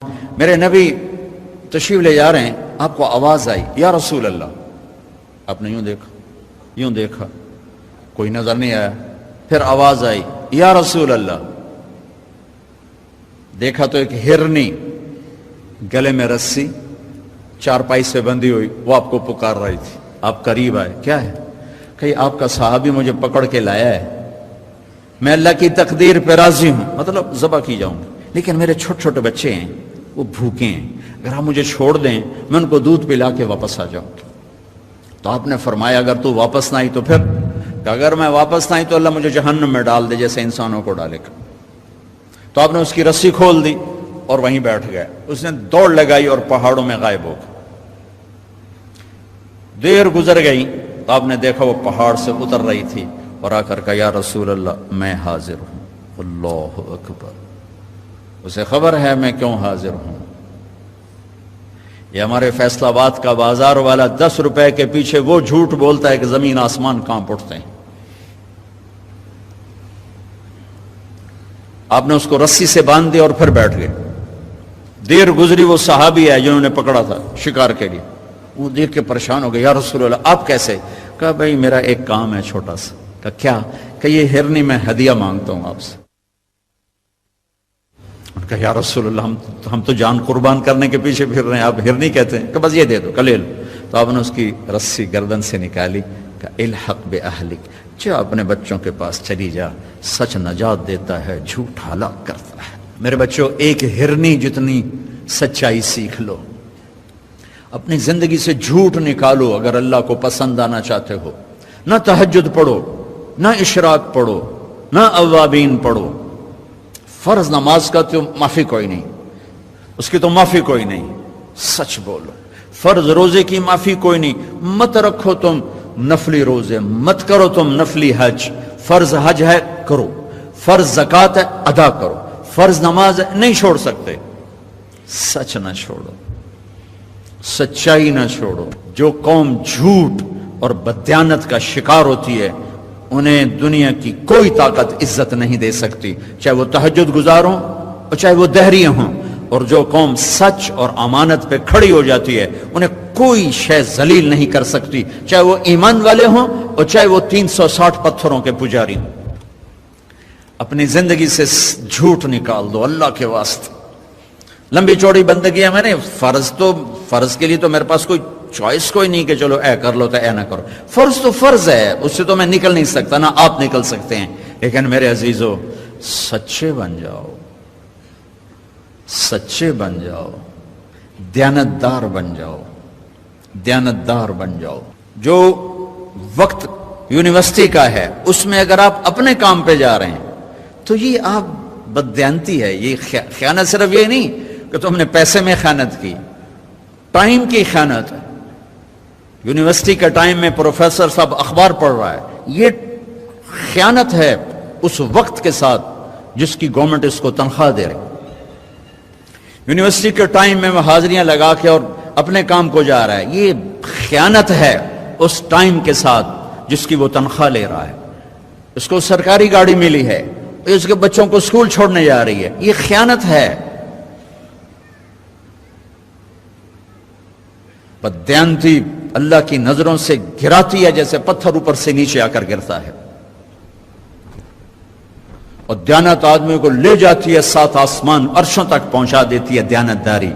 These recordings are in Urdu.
میرے نبی تشریف لے جا رہے ہیں، آپ کو آواز آئی یا رسول اللہ، آپ نے یوں دیکھا کوئی نظر نہیں آیا، پھر آواز آئی یا رسول اللہ، دیکھا تو ایک ہرنی گلے میں رسی چارپائی سے بندھی ہوئی وہ آپ کو پکار رہی تھی۔ آپ قریب آئے، کیا ہے؟ کہ آپ کا صحابی مجھے پکڑ کے لایا ہے، میں اللہ کی تقدیر پہ راضی ہوں، مطلب ذبح کی جاؤں گا، لیکن میرے چھوٹے چھوٹے بچے ہیں وہ بھوکے ہیں، اگر آپ مجھے چھوڑ دیں میں ان کو دودھ پلا کے واپس آ جاؤں۔ تو آپ نے فرمایا اگر تو واپس نہ آئی تو پھر، کہ اگر میں واپس نہ آئی تو اللہ مجھے جہنم میں ڈال دے جیسے انسانوں کو ڈالے گا۔ تو آپ نے اس کی رسی کھول دی اور وہیں بیٹھ گئے، اس نے دوڑ لگائی اور پہاڑوں میں غائب ہو گیا۔ دیر گزر گئی تو آپ نے دیکھا وہ پہاڑ سے اتر رہی تھی اور آ کر کہا یا رسول اللہ میں حاضر ہوں۔ اللہ اکبر، اسے خبر ہے میں کیوں حاضر ہوں۔ یہ ہمارے فیصل آباد کا بازار والا 10 روپے کے پیچھے وہ جھوٹ بولتا ہے کہ زمین آسمان کانپ اٹھتے ہیں۔ آپ نے اس کو رسی سے باندھ دیا اور پھر بیٹھ گئے۔ دیر گزری، وہ صحابی ہے جنہوں نے پکڑا تھا شکار کے لیے، وہ دیکھ کے پریشان ہو گئے، یا رسول اللہ آپ کیسے؟ کہا بھائی میرا ایک کام ہے چھوٹا سا۔ کہا کیا؟ کہ یہ ہرنی میں ہدیہ مانگتا ہوں آپ سے۔ کہا یا رسول اللہ ہم تو جان قربان کرنے کے پیچھے پھر رہے ہیں، آپ ہرنی کہتے ہیں؟ کہ بس یہ دے دو، کہ لے لو۔ تو آپ نے اس کی رسی گردن سے نکالی، کہ الحق باہلک، جا اپنے بچوں کے پاس چلی جا، سچ نجات دیتا ہے، جھوٹ ہلاک کرتا ہے۔ میرے بچوں ایک ہرنی جتنی سچائی سیکھ لو، اپنی زندگی سے جھوٹ نکالو اگر اللہ کو پسند آنا چاہتے ہو۔ نہ تہجد پڑھو، نہ اشراق پڑھو، نہ اوابین پڑھو، فرض نماز کا تو معافی کوئی نہیں، اس کی تو معافی کوئی نہیں، سچ بولو۔ فرض روزے کی معافی کوئی نہیں، مت رکھو تم نفلی روزے، مت کرو تم نفلی حج۔ فرض حج ہے کرو، فرض زکوٰۃ ہے ادا کرو، فرض نماز ہے نہیں چھوڑ سکتے۔ سچ نہ چھوڑو، سچائی نہ چھوڑو۔ جو قوم جھوٹ اور بددیانت کا شکار ہوتی ہے انہیں دنیا کی کوئی طاقت عزت نہیں دے سکتی، چاہے وہ تہجد گزار ہوں اور چاہے وہ دہریے ہوں۔ اور جو قوم سچ اور امانت پہ کھڑی ہو جاتی ہے انہیں کوئی شے ذلیل نہیں کر سکتی، چاہے وہ ایمان والے ہوں اور چاہے وہ 360 پتھروں کے پجاری ہوں۔ اپنی زندگی سے جھوٹ نکال دو اللہ کے واسطے۔ لمبی چوڑی بندگی ہے، میں نے فرض کے لیے تو میرے پاس کوئی چوائس کوئی نہیں کہ چلو اے کر لو تو اے نہ کرو۔ فرض تو فرض ہے، اس سے تو میں نکل نہیں سکتا، نہ آپ نکل سکتے ہیں۔ لیکن میرے عزیزو سچے بن جاؤ، سچے بن جاؤ، دیانتدار بن جاؤ، دیانتدار بن جاؤ۔ جو وقت یونیورسٹی کا ہے اس میں اگر آپ اپنے کام پہ جا رہے ہیں تو یہ آپ بددیانتی ہے۔ یہ خیانت صرف یہ نہیں کہ تم نے پیسے میں خیانت کی، ٹائم کی خیانت ہے۔ یونیورسٹی کے ٹائم میں پروفیسر صاحب اخبار پڑھ رہا ہے، یہ خیانت ہے اس وقت کے ساتھ جس کی گورنمنٹ اس کو تنخواہ دے رہی۔ یونیورسٹی کے ٹائم میں وہ حاضریاں لگا کے اور اپنے کام کو جا رہا ہے، یہ خیانت ہے اس ٹائم کے ساتھ جس کی وہ تنخواہ لے رہا ہے۔ اس کو سرکاری گاڑی ملی ہے، اس کے بچوں کو اسکول چھوڑنے جا رہی ہے، یہ خیانت ہے۔ بددیانتی اللہ کی نظروں سے گراتی ہے جیسے پتھر اوپر سے نیچے آ کر گرتا ہے، اور دیانت آدمی کو لے جاتی ہے 7 آسمان عرشوں تک پہنچا دیتی ہے دیانتداری۔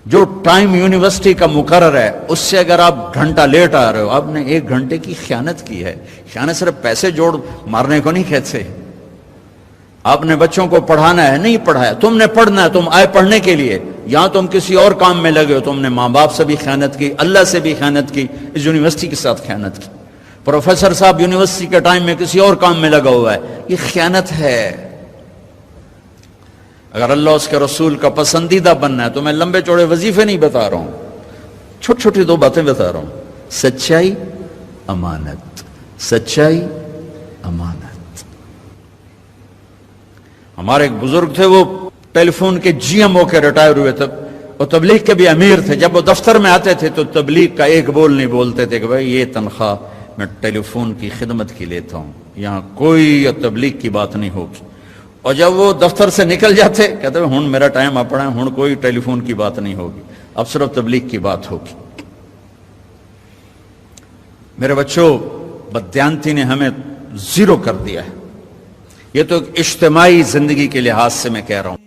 جو ٹائم یونیورسٹی کا مقرر ہے اس سے اگر آپ گھنٹہ لیٹ آ رہے ہو آپ نے 1 گھنٹے کی خیانت کی ہے۔ خیانت صرف پیسے جوڑ مارنے کو نہیں کہتے۔ آپ نے بچوں کو پڑھانا ہے، نہیں پڑھایا، تم نے پڑھنا ہے، تم آئے پڑھنے کے لیے، یہاں تم کسی اور کام میں لگے ہو، تم نے ماں باپ سے بھی خیانت کی، اللہ سے بھی خیانت کی، اس یونیورسٹی کے ساتھ خیانت کی۔ پروفیسر صاحب یونیورسٹی کے ٹائم میں کسی اور کام میں لگا ہوا ہے، یہ خیانت ہے۔ اگر اللہ اس کے رسول کا پسندیدہ بننا ہے تو میں لمبے چوڑے وظیفے نہیں بتا رہا ہوں، چھوٹی چھوٹی 2 باتیں بتا رہا ہوں۔ سچائی، امانت، سچائی، امانت۔ ہمارے ایک بزرگ تھے، وہ ٹیلی فون کے جی ایم ہو کے ریٹائر ہوئے تھے، اور تبلیغ کے بھی امیر تھے۔ جب وہ دفتر میں آتے تھے تو تبلیغ کا ایک بول نہیں بولتے تھے کہ بھائی یہ تنخواہ میں ٹیلی فون کی خدمت کی لیتا ہوں، یہاں کوئی تبلیغ کی بات نہیں ہوگی۔ اور جب وہ دفتر سے نکل جاتے کہتے ہیں ہن میرا ٹائم اپنا ہے، ہن کوئی ٹیلی فون کی بات نہیں ہوگی، اب صرف تبلیغ کی بات ہوگی۔ میرے بچوں، بددیانتی نے ہمیں زیرو کر دیا ہے۔ یہ تو ایک اجتماعی زندگی کے لحاظ سے میں کہہ رہا ہوں۔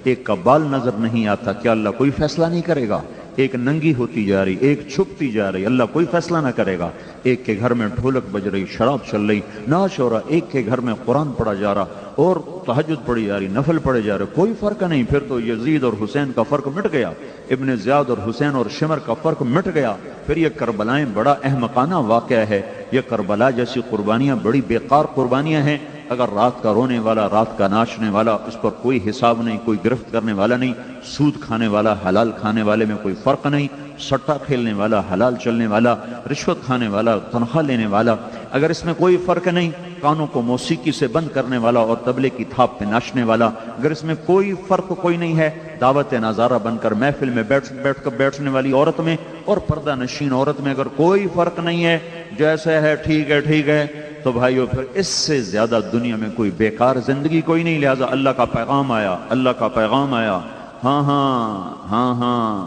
ایک کا بال نظر نہیں آتا، کیا اللہ کوئی فیصلہ نہیں کرے گا؟ ایک ننگی ہوتی جا رہی، ایک چھپتی جا رہی، اللہ کوئی فیصلہ نہ کرے گا؟ ایک کے گھر میں ڈھولک بج رہی، شراب چل رہی، ناچ ہو رہا، ایک کے گھر میں قرآن پڑھا جا رہا اور تہجد پڑھی جا رہی، نفل پڑھے جا رہے، کوئی فرق نہیں۔ پھر تو یزید اور حسین کا فرق مٹ گیا، ابن زیاد اور حسین اور شمر کا فرق مٹ گیا۔ پھر یہ کربلائیں بڑا احمقانہ واقعہ ہے، یہ کربلا جیسی قربانیاں بڑی بیکار قربانیاں ہیں۔ اگر رات کا رونے والا، رات کا ناچنے والا، اس پر کوئی حساب نہیں، کوئی گرفت کرنے والا نہیں، سود کھانے والا، حلال کھانے والے میں کوئی فرق نہیں، سٹا کھیلنے والا، حلال چلنے والا، رشوت کھانے والا، تنخواہ لینے والا، اگر اس میں کوئی فرق نہیں، کانوں کو موسیقی سے بند کرنے والا اور طبلے کی تھاپ پہ ناچنے والا، اگر اس میں کوئی فرق کوئی نہیں ہے، دعوت نظارہ بن کر محفل میں بیٹھنے والی عورت میں اور پردہ نشین عورت میں اگر کوئی فرق نہیں ہے، جیسے ہے ٹھیک ہے ٹھیک ہے، تو بھائیو پھر اس سے زیادہ دنیا میں کوئی بیکار زندگی کوئی نہیں۔ لہذا اللہ کا پیغام آیا، اللہ کا پیغام آیا، ہاں ہاں ہاں ہاں،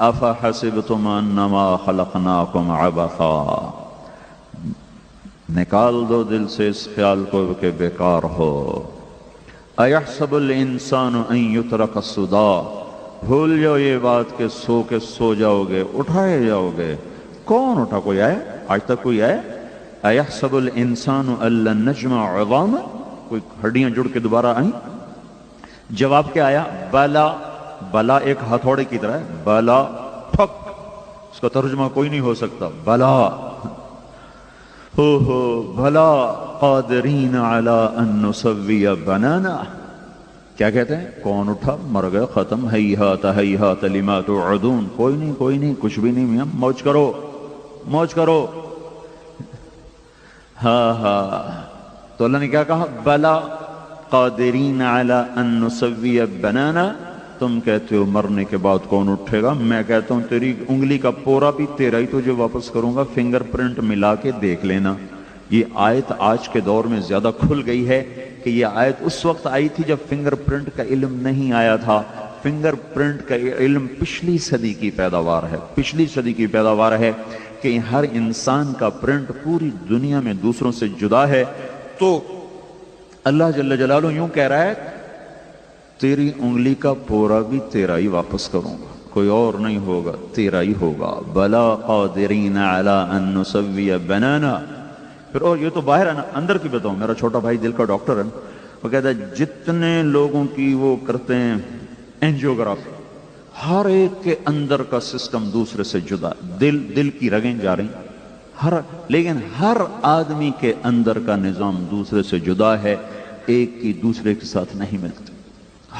افحسبتم انما خلقناکم عبثا، نکال دو دل سے اس خیال کو کہ بیکار ہو۔ ایحسب الانسان ان یترک سدی، بھول جاؤ یہ بات کہ سو جاؤ گے، اٹھائے جاؤ گے۔ کون اٹھا؟ کوئی آئے؟ آج تک کوئی آئے؟ ایحسب الانسان ان لن نجمع عظامہ، کوئی ہڈیاں جڑ کے دوبارہ آئیں؟ جواب کیا آیا؟ بلا۔ بلا ایک ہتھوڑے کی طرح ہے، بلا ٹھک، اس کا ترجمہ کوئی نہیں ہو سکتا، بلا ہو بھلا قادرین علی ان نسوی بنانا۔ کیا کہتے ہیں؟ کون اٹھا؟ مر گئے، ختم، ہیہات ہیہات لما توعدون۔ کوئی نہیں کوئی نہیں، کچھ بھی نہیں میاں، موج کرو موج کرو۔ ہاں ہاں، تو اللہ نے کیا کہا؟ بلا قادرین علی ان نسوی بنانا۔ تم کہتے ہو مرنے کے بعد کون اٹھے گا، میں کہتا ہوں تیری انگلی کا پورا بھی تیرا ہی تجھے واپس کروں گا، فنگر پرنٹ ملا کے دیکھ لینا۔ یہ آیت آج کے دور میں زیادہ کھل گئی ہے کہ یہ آیت اس وقت آئی تھی جب فنگر پرنٹ کا علم نہیں آیا تھا۔ فنگر پرنٹ کا علم پچھلی صدی کی پیداوار ہے، پچھلی صدی کی پیداوار ہے کہ ہر انسان کا پرنٹ پوری دنیا میں دوسروں سے جدا ہے۔ تو اللہ جل جلالہ یوں کہہ رہا ہے، تیری انگلی کا پورا بھی تیرا ہی واپس کروں گا، کوئی اور نہیں ہوگا، تیرا ہی ہوگا۔ بلا قادرین علی ان نسوی بنانا۔ پھر اور یہ تو باہر ہے نا، اندر کی بتاؤں، میرا چھوٹا بھائی دل کا ڈاکٹر ہے، وہ کہتا ہے جتنے لوگوں کی وہ کرتے ہیں اینجیوگرافی، ہر ایک کے اندر کا سسٹم دوسرے سے جدا، دل کی رگیں جا رہی، لیکن ہر آدمی کے اندر کا نظام دوسرے سے جدا ہے، ایک کی دوسرے کے ساتھ نہیں ملتی،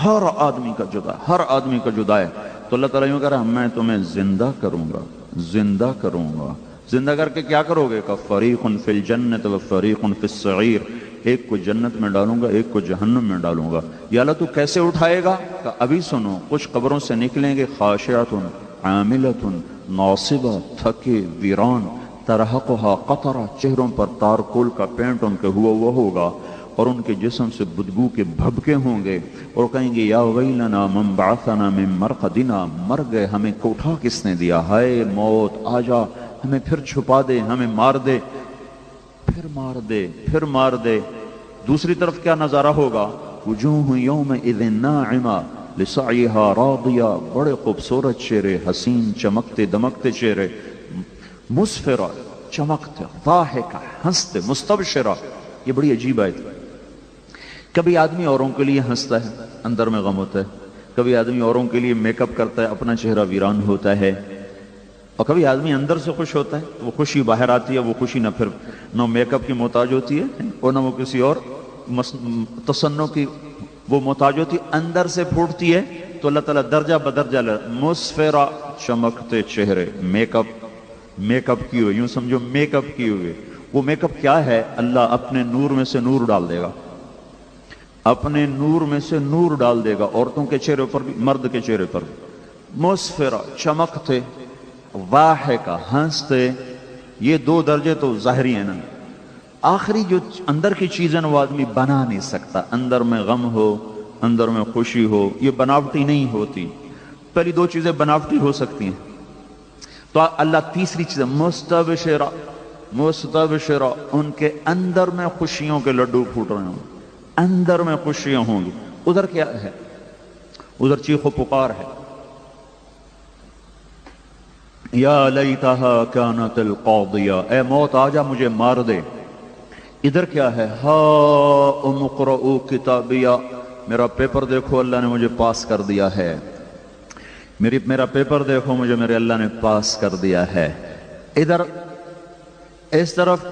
ہر آدمی کا جدا، ہر آدمی کا جدا ہے۔ تو اللہ تعالیٰ یوں کہہ رہا ہے، میں تمہیں زندہ کروں گا، زندہ کروں گا۔ زندہ کر کے کیا کرو گے؟ کہ فریق فی الجنت و فریق فی السعیر، ایک کو جنت میں ڈالوں گا، ایک کو جہنم میں ڈالوں گا۔ یا اللہ تو کیسے اٹھائے گا؟ کہ ابھی سنو، کچھ قبروں سے نکلیں گے، خاشعۃ عاملۃ ناصبہ، تھکے ویران، ترہقھا قطرہ، چہروں پر تارکول کا پینٹ ان کے ہوا ہوگا اور ان کے جسم سے بدبو کے بھبکے ہوں گے، اور کہیں گے یا ویلنا من بعثنا من مرقدنا، مر گئے، ہمیں اٹھا کس نے دیا، ہائے موت آ جا، ہمیں پھر چھپا دے، ہمیں مار دے، پھر مار دے، پھر مار دے۔ دوسری طرف کیا نظارہ ہوگا؟ وجوہ یومئذ ناعمہ لسعیہا راضیہ، بڑے خوبصورت چہرے، حسین چمکتے دمکتے چہرے، مسفرہ، چمکتے، ضاحکہ، ہنستے، مستبشرہ۔ یہ بڑی عجیب آیت ہے۔ کبھی آدمی اوروں کے لیے ہنستا ہے، اندر میں غم ہوتا ہے، کبھی آدمی اوروں کے لیے میک اپ کرتا ہے، اپنا چہرہ ویران ہوتا ہے، اور کبھی آدمی اندر سے خوش ہوتا ہے، وہ خوشی باہر آتی ہے، وہ خوشی نہ پھر نہ میک اپ کی محتاج ہوتی ہے اور نہ وہ کسی اور تصنع کی وہ محتاج ہوتی، اندر سے پھوٹتی ہے۔ تو اللہ تعالیٰ درجہ بدرجہ مسفرہ، چمکتے چہرے، میک اپ کی ہوئے، یوں سمجھو میک اپ کی ہوئے۔ وہ میک اپ کیا ہے؟ اللہ اپنے نور میں سے نور ڈال دے گا، اپنے نور میں سے نور ڈال دے گا، عورتوں کے چہرے پر بھی، مرد کے چہرے پر بھی، مسفرہ، چمکتے، ضاحکہ، ہنستے۔ یہ دو درجے تو ظاہری ہیں نا۔ آخری جو اندر کی چیزیں وہ آدمی بنا نہیں سکتا. اندر میں غم ہو، اندر میں خوشی ہو، یہ بناوٹی نہیں ہوتی. پہلی دو چیزیں بناوٹی ہو سکتی ہیں. تو اللہ تیسری چیز مستبشرہ، مستبشرہ، ان کے اندر میں خوشیوں کے لڈو پھوٹ رہے ہوں، اندر میں خوشیاں ہوں گی. ادھر کیا ہے؟ ادھر چیخ و پکار ہے. یا لیتہا کانت القاضیہ، اے موت آجا مجھے مار دے. ادھر کیا ہے؟ ہاؤم اقرؤوا کتابیہ، میرا پیپر دیکھو اللہ نے مجھے پاس کر دیا ہے. میرا پیپر دیکھو مجھے میرے اللہ نے پاس کر دیا ہے. ادھر اس طرف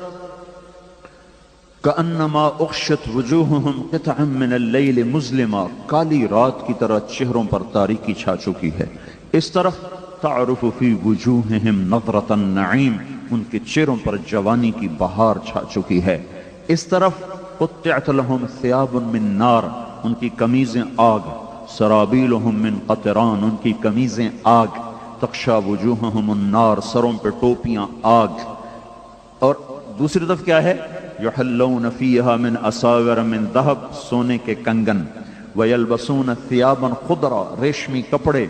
کأنما اغشت وجوہہم قطعا من اللیل مظلما، کالی رات کی طرح چہروں پر تاریکی چھا چکی ہے. اس طرف تعرف فی وجوہہم نظرۃ النعیم، ان کے چہروں پر جوانی کی بہار چھا چکی ہے. اس طرف قطعت لہم ثیاب من نار، ان کی قمیضیں آگ. سرابیلہم من قطران، ان کی قمیضیں آگ. تغشا وجوہہم النار، سروں پہ ٹوپیاں آگ. اور دوسری طرف کیا ہے؟ یحلون فیہا من اساور من ذہب، سونے کے کنگن. ویلبسون ثیابا خضرا، ریشمی کپڑے.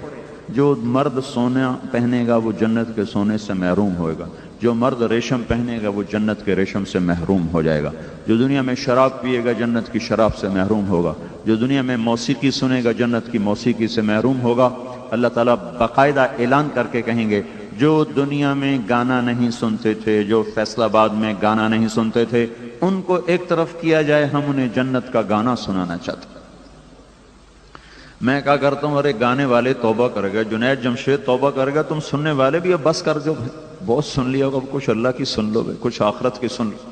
جو مرد سونا پہنے گا وہ جنت کے سونے سے محروم ہوئے گا، جو مرد ریشم پہنے گا وہ جنت کے ریشم سے محروم ہو جائے گا. جو دنیا میں شراب پیے گا جنت کی شراب سے محروم ہوگا. جو دنیا میں موسیقی سنے گا جنت کی موسیقی سے محروم ہوگا. اللہ تعالیٰ باقاعدہ اعلان کر کے کہیں گے جو دنیا میں گانا نہیں سنتے تھے، جو فیصل آباد میں گانا نہیں سنتے تھے، ان کو ایک طرف کیا جائے، ہم انہیں جنت کا گانا سنانا چاہتے. میں کہا کرتا ہوں ارے گانے والے توبہ کر گئے، جنید جمشید توبہ کر گیا، تم سننے والے بھی اب بس کر دو. بہت سن لیا ہوگا، کچھ اللہ کی سن لو، کچھ آخرت کی سن لو.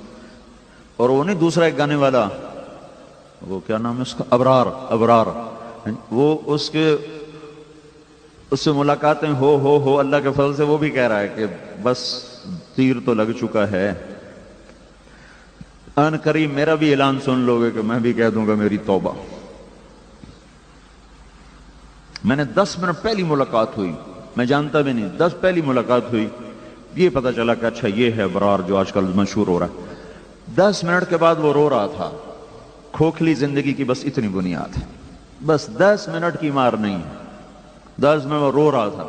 اور وہ نہیں دوسرا ایک گانے والا، وہ کیا نام ہے اس کا، ابرار. ابرار وہ اس سے ملاقاتیں ہو اللہ کے فضل سے وہ بھی کہہ رہا ہے کہ بس تیر تو لگ چکا ہے. ان قریب میرا بھی اعلان سن لو گے کہ میں بھی کہہ دوں گا میری توبہ. میں نے 10 منٹ پہلی ملاقات ہوئی، میں جانتا بھی نہیں، 10 پہلی ملاقات ہوئی، یہ پتہ چلا کہ اچھا یہ ہے ابرار جو آج کل مشہور ہو رہا ہے. 10 منٹ کے بعد وہ رو رہا تھا. کھوکھلی زندگی کی بس اتنی بنیاد ہے، بس 10 منٹ کی مار نہیں ہے. 10 منٹ وہ رو رہا تھا.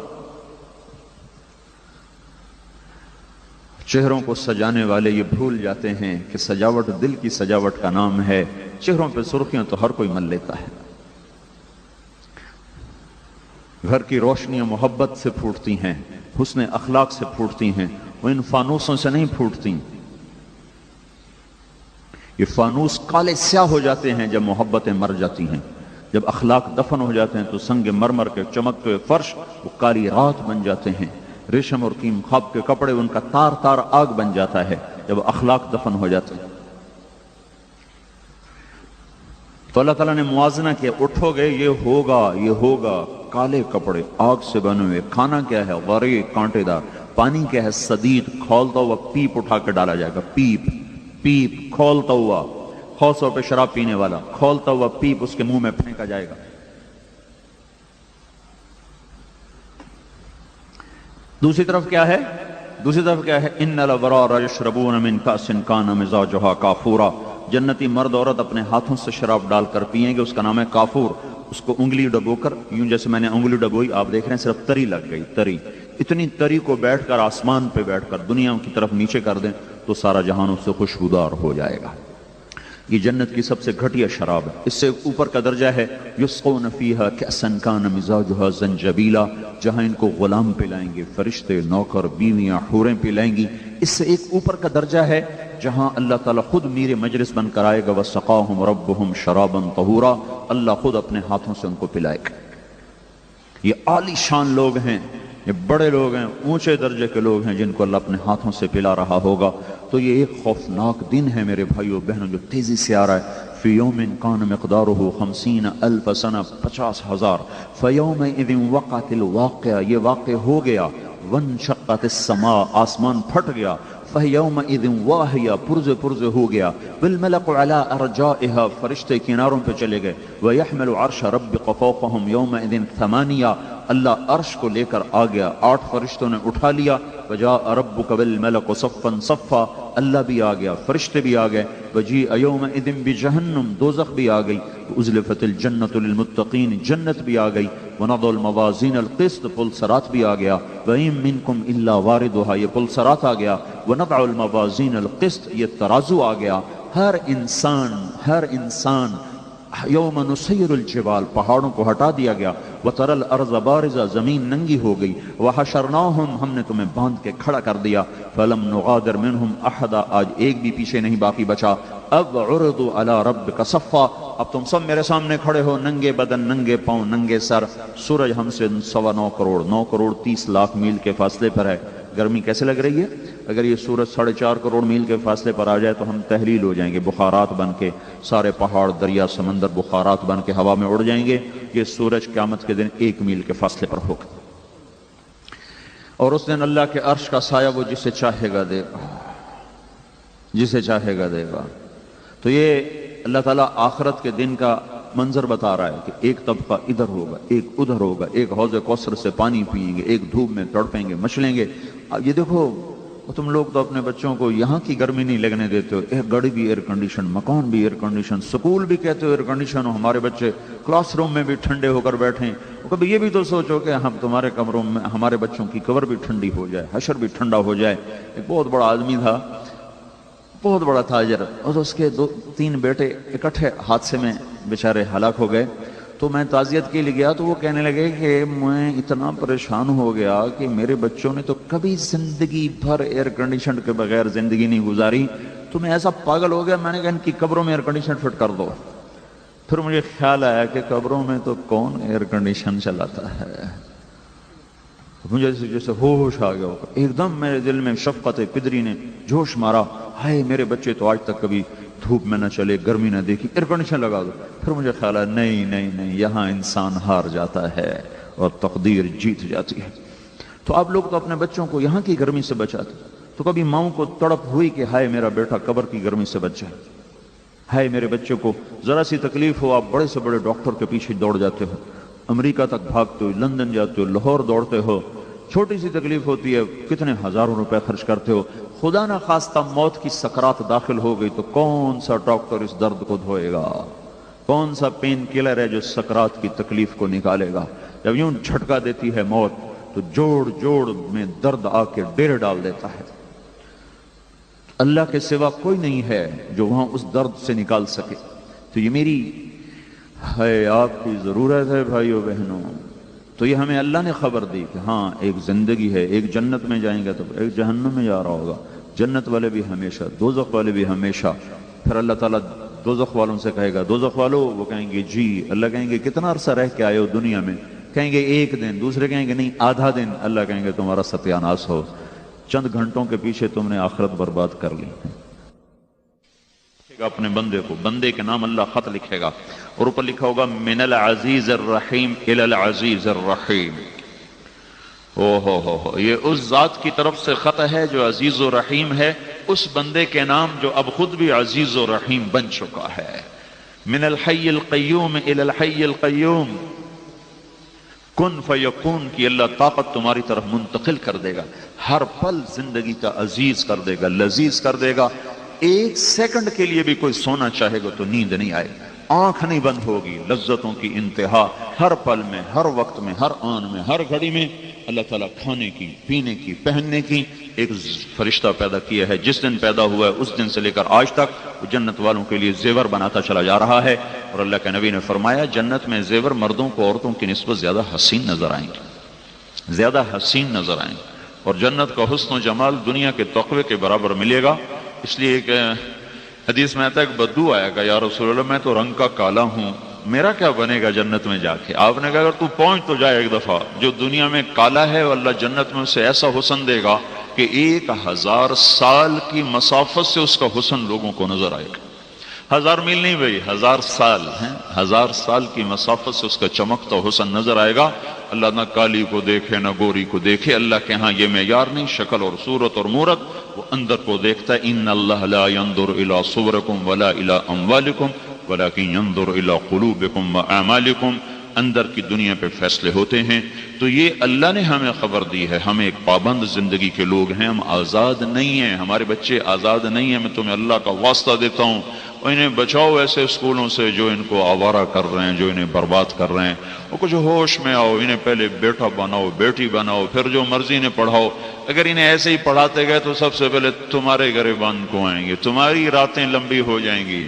چہروں کو سجانے والے یہ بھول جاتے ہیں کہ سجاوٹ دل کی سجاوٹ کا نام ہے. چہروں پہ سرخیاں تو ہر کوئی مل لیتا ہے. گھر کی روشنیاں محبت سے پھوٹتی ہیں، حسن اخلاق سے پھوٹتی ہیں، وہ ان فانوسوں سے نہیں پھوٹتی. یہ فانوس کالے سیاہ ہو جاتے ہیں جب محبتیں مر جاتی ہیں. جب اخلاق دفن ہو جاتے ہیں تو سنگ مرمر کے چمکتے فرش وہ کالی رات بن جاتے ہیں. ریشم اور کیم خواب کے کپڑے ان کا تار تار آگ بن جاتا ہے جب اخلاق دفن ہو جاتے ہیں. تو اللہ تعالیٰ نے موازنہ کیا، اٹھو گے یہ ہوگا. کالے کپڑے آگ سے بنے ہوئے. کھانا کیا ہے؟ غرے کانٹے دار. پانی کیا ہے؟ صدید کھولتا ہوا پیپ اٹھا کے ڈالا جائے گا. پیپ کھولتا ہوا، خاص طور پہ شراب پینے والا، کھولتا ہوا پیپ اس کے منہ میں پھینکا جائے گا. دوسری طرف کیا ہے؟ ان الابرار یشربون من کأس کان مزاجها کافورا. جنتی مرد عورت اپنے ہاتھوں سے شراب ڈال کر پیئیں گے، اس کا نام ہے کافور. اس کو انگلی ڈبو کر، یوں جیسے میں نے انگلی ڈبوئی، آپ دیکھ رہے ہیں صرف تری لگ گئی. تری، اتنی تری کو بیٹھ کر آسمان پہ بیٹھ کر دنیا کی طرف نیچے کر دیں تو سارا جہان اس سے خوشبودار ہو جائے گا. یہ جنت کی سب سے گھٹیا شراب ہے. اس سے اوپر کا درجہ ہے یسقون فیہا کأسا کان مزاجها زنجبیلا، جہاں ان کو غلام پلائیں گے، فرشتے، نوکر، بیویاں، حوریں پلائیں گی. اس سے ایک اوپر کا درجہ ہے جہاں اللہ تعالیٰ خود میر مجلس بن کر آئے گا. وسقاہم ربہم شرابا طہورا، اللہ خود اپنے ہاتھوں سے ان کو پلائے گا. یہ عالی شان لوگ ہیں، یہ بڑے لوگ ہیں، اونچے درجے کے لوگ ہیں جن کو اللہ اپنے ہاتھوں سے پلا رہا ہوگا. تو یہ ایک خوفناک دن ہے میرے بھائیو بہنوں جو تیزی سے آ رہا ہے. فی یوم کان مقدارہ 50,000 سنہ، 50,000. فیومئذ وقعت الواقعہ، یہ واقع ہو گیا. وانشقت السماء، آسمان پھٹ گیا. فیومئذ واہیہ، پرزے پرزے ہو گیا. والملک علی ارجائها، فرشتے کناروں پہ چلے گئے. ویحمل عرش ربک فوقہم یومئذ 8، اللہ عرش کو لے کر آ گیا، 8 فرشتوں نے اٹھا لیا. وجاء ربک والملک صفا صفا، اللہ بھی آ گیا، فرشتے بھی آ گئے، وجیء یومئذ بجہنم، دوزخ بھی آ گئی، ازلفت الجنۃ للمتقین، جنت بھی آ گئی، ونضع الموازین القسط، پل صراط بھی آ گیا، وَإِن مِّنكُمْ إِلَّا وَارِدُهَا، یہ پل صراط آ گیا، وَنَضَعُ الْمَوَازِينَ الْقِسْطَ، یہ ترازو آ گیا، ہر انسان یوم نسیر الجبال، پہاڑوں کو ہٹا دیا گیا، وَتَرَى الْأَرْضَ بَارِزَةً، زمین ننگی ہو گئی، وَحَشَرْنَاهُمْ، ہم نے تمہیں باندھ کے کھڑا کر دیا، فَلَمْ نُغَادِرْ مِنْهُمْ أَحَدًا، آج ایک بھی پیچھے نہیں باقی بچا، اب عُرِضُوا عَلَى رَبِّكَ صَفًّا، اب تم سب میرے سامنے کھڑے ہو، ننگے بدن، ننگے پاؤں، ننگے سر، سورج ہم سے 9 کروڑ 30 لاکھ میل کے فاصلے پر ہے، گرمی کیسے لگ رہی ہے؟ اگر یہ سورج 4.5 کروڑ میل کے فاصلے پر آ جائے تو ہم تحلیل ہو جائیں گے، بخارات بن کے، سارے پہاڑ دریا سمندر بخارات بن کے ہوا میں اڑ جائیں گے۔ یہ سورج قیامت کے دن 1 میل کے فاصلے پر ہوگا، اور اس دن اللہ کے عرش کا سایہ وہ جسے چاہے گا دے گا، جسے چاہے گا دے گا۔ تو یہ اللہ تعالیٰ آخرت کے دن کا منظر بتا رہا ہے کہ ایک طبقہ ادھر ہوگا، ایک ادھر ہوگا، ایک حوض کوثر سے پانی پئیں گے، ایک دھوپ میں تڑپیں گے، مچلیں گے۔ اب یہ دیکھو، تم لوگ تو اپنے بچوں کو یہاں کی گرمی نہیں لگنے دیتے ہو، ایک گاڑی بھی ایئر کنڈیشن، مکان بھی ایئر کنڈیشن، سکول بھی کہتے ہو ایئر کنڈیشن، ہو ہمارے بچے کلاس روم میں بھی ٹھنڈے ہو کر بیٹھیں۔ کبھی یہ بھی تو سوچو کہ ہم تمہارے کمروں میں ہمارے بچوں کی قبر بھی ٹھنڈی ہو جائے، حشر بھی ٹھنڈا ہو جائے۔ ایک بہت بڑا آدمی تھا، بہت بڑا تاجر، اور اس کے 2-3 بیٹے اکٹھے حادثے میں بیچارے ہلاک ہو گئے۔ تو میں تعزیت کے لیے گیا تو وہ کہنے لگے کہ میں اتنا پریشان ہو گیا کہ میرے بچوں نے تو کبھی زندگی بھر ایئر کنڈیشن کے بغیر زندگی نہیں گزاری، تو میں ایسا پاگل ہو گیا، میں نے کہا ان کی قبروں میں ایئر کنڈیشن فٹ کر دو۔ پھر مجھے خیال آیا کہ قبروں میں تو کون ایئر کنڈیشن چلاتا ہے، مجھے جیسے ہوش آ گیا، ایک دم میرے دل میں شفقت پدری نے جوش مارا، ہائے میرے بچے تو آج تک کبھی دھوپ میں نہ چلے، گرمی نہ دیکھی، ایئر کنڈیشن لگا دو۔ پھر مجھے خیال ہے نہیں، یہاں انسان ہار جاتا ہے اور تقدیر جیت جاتی ہے۔ تو آپ لوگ تو اپنے بچوں کو یہاں کی گرمی سے بچاتے، تو کبھی ماؤں کو تڑپ ہوئی کہ ہائے میرا بیٹا قبر کی گرمی سے بچ جائے، ہائے میرے بچے کو ذرا سی تکلیف ہو، آپ بڑے سے بڑے ڈاکٹر کے پیچھے دوڑ جاتے ہو، امریکہ تک بھاگتے ہو، لندن جاتے ہو، لاہور دوڑتے ہو، چھوٹی سی تکلیف ہوتی ہے کتنے ہزاروں روپے خرچ کرتے ہو، خدا نہ خواستہ موت کی سکرات داخل ہو گئی تو کون سا ڈاکٹر اس درد کو دھوئے گا؟ کون سا پین کلر ہے جو سکرات کی تکلیف کو نکالے گا؟ جب یوں جھٹکا دیتی ہے موت تو جوڑ جوڑ میں درد آ کے ڈیر ڈال دیتا ہے۔ اللہ کے سوا کوئی نہیں ہے جو وہاں اس درد سے نکال سکے۔ تو یہ میری ہے آپ کی ضرورت ہے بھائیو بہنوں۔ تو یہ ہمیں اللہ نے خبر دی کہ ہاں ایک زندگی ہے، ایک جنت میں جائیں گے تو ایک جہنم میں جا رہا ہوگا، جنت والے بھی ہمیشہ، دوزخ والے بھی ہمیشہ۔ پھر اللہ تعالیٰ دوزخ والوں سے کہے گا دوزخ والو، وہ کہیں گے جی، اللہ کہیں گے کتنا عرصہ رہ کے آئے ہو دنیا میں؟ کہیں گے 1 دن، دوسرے کہیں گے نہیں آدھا دن، اللہ کہیں گے تمہارا ستیاناس ہو، چند گھنٹوں کے پیچھے تم نے آخرت برباد کر لی۔ اپنے بندے کو، بندے کے نام اللہ خط لکھے گا اور اوپر لکھا ہوگا من العزیز الرحیم الی العزیز الرحیم۔ ہو یہ اس ذات کی طرف سے خط ہے جو عزیز و رحیم ہے، اس بندے کے نام جو اب خود بھی عزیز و رحیم بن چکا ہے۔ من الحی القیوم الی الحی القیوم، کن فیکون کی اللہ طاقت تمہاری طرف منتقل کر دے گا، ہر پل زندگی کا عزیز کر دے گا، لذیذ کر دے گا۔ 1 سیکنڈ کے لیے بھی کوئی سونا چاہے گا تو نیند نہیں آئے، آنکھ نہیں بند ہوگی، لذتوں کی انتہا، ہر پل میں، ہر وقت میں، ہر آن میں، ہر گھڑی میں اللہ تعالیٰ کھانے کی، پینے کی، پہننے کی ایک فرشتہ پیدا کیا ہے۔ جس دن پیدا ہوا ہے اس دن سے لے کر آج تک وہ جنت والوں کے لیے زیور بناتا چلا جا رہا ہے، اور اللہ کے نبی نے فرمایا جنت میں زیور مردوں کو عورتوں کی نسبت زیادہ حسین نظر آئیں گے، زیادہ حسین نظر آئیں گے، اور جنت کا حسن و جمال دنیا کے تقوی کے برابر ملے گا۔ اس لیے کہ حدیث میں آتا ہے کہ بدو آئے گا، یا رسول اللہ میں تو رنگ کا کالا ہوں، میرا کیا بنے گا جنت میں جا کے؟ آپ نے کہا اگر تو پہنچ تو جائے ایک دفعہ، جو دنیا میں کالا ہے اللہ جنت میں اسے ایسا حسن دے گا کہ 1000 سال کی مسافت سے اس کا حسن لوگوں کو نظر آئے گا۔ 1000 میل نہیں بھائی، 1000 سال ہیں، 1000 سال کی مسافت سے اس کا چمکتا حسن نظر آئے گا۔ اللہ نہ کالی کو دیکھے نہ گوری کو دیکھے، اللہ کے ہاں یہ معیار نہیں، شکل اور صورت اور مورت، وہ اندر کو دیکھتا ہے۔ ان اللہ لا ينظر الى صورکم ولا الى اموالکم ولكن ينظر الى قلوبکم واعمالکم۔ اندر کی دنیا پہ فیصلے ہوتے ہیں. تو یہ اللہ نے ہمیں خبر دی ہے. ہم ایک پابند زندگی کے لوگ ہیں, ہم آزاد نہیں ہیں, ہمارے بچے آزاد نہیں ہیں. میں تمہیں اللہ کا واسطہ دیتا ہوں, اور انہیں بچاؤ ایسے اسکولوں سے جو ان کو آوارہ کر رہے ہیں, جو انہیں برباد کر رہے ہیں. اور کچھ ہوش میں آؤ, انہیں پہلے بیٹا بناؤ, بیٹی بناؤ, پھر جو مرضی انہیں پڑھاؤ. اگر انہیں ایسے ہی پڑھاتے گئے تو سب سے پہلے تمہارے گریبان کو آئیں گے, تمہاری راتیں لمبی ہو جائیں گی,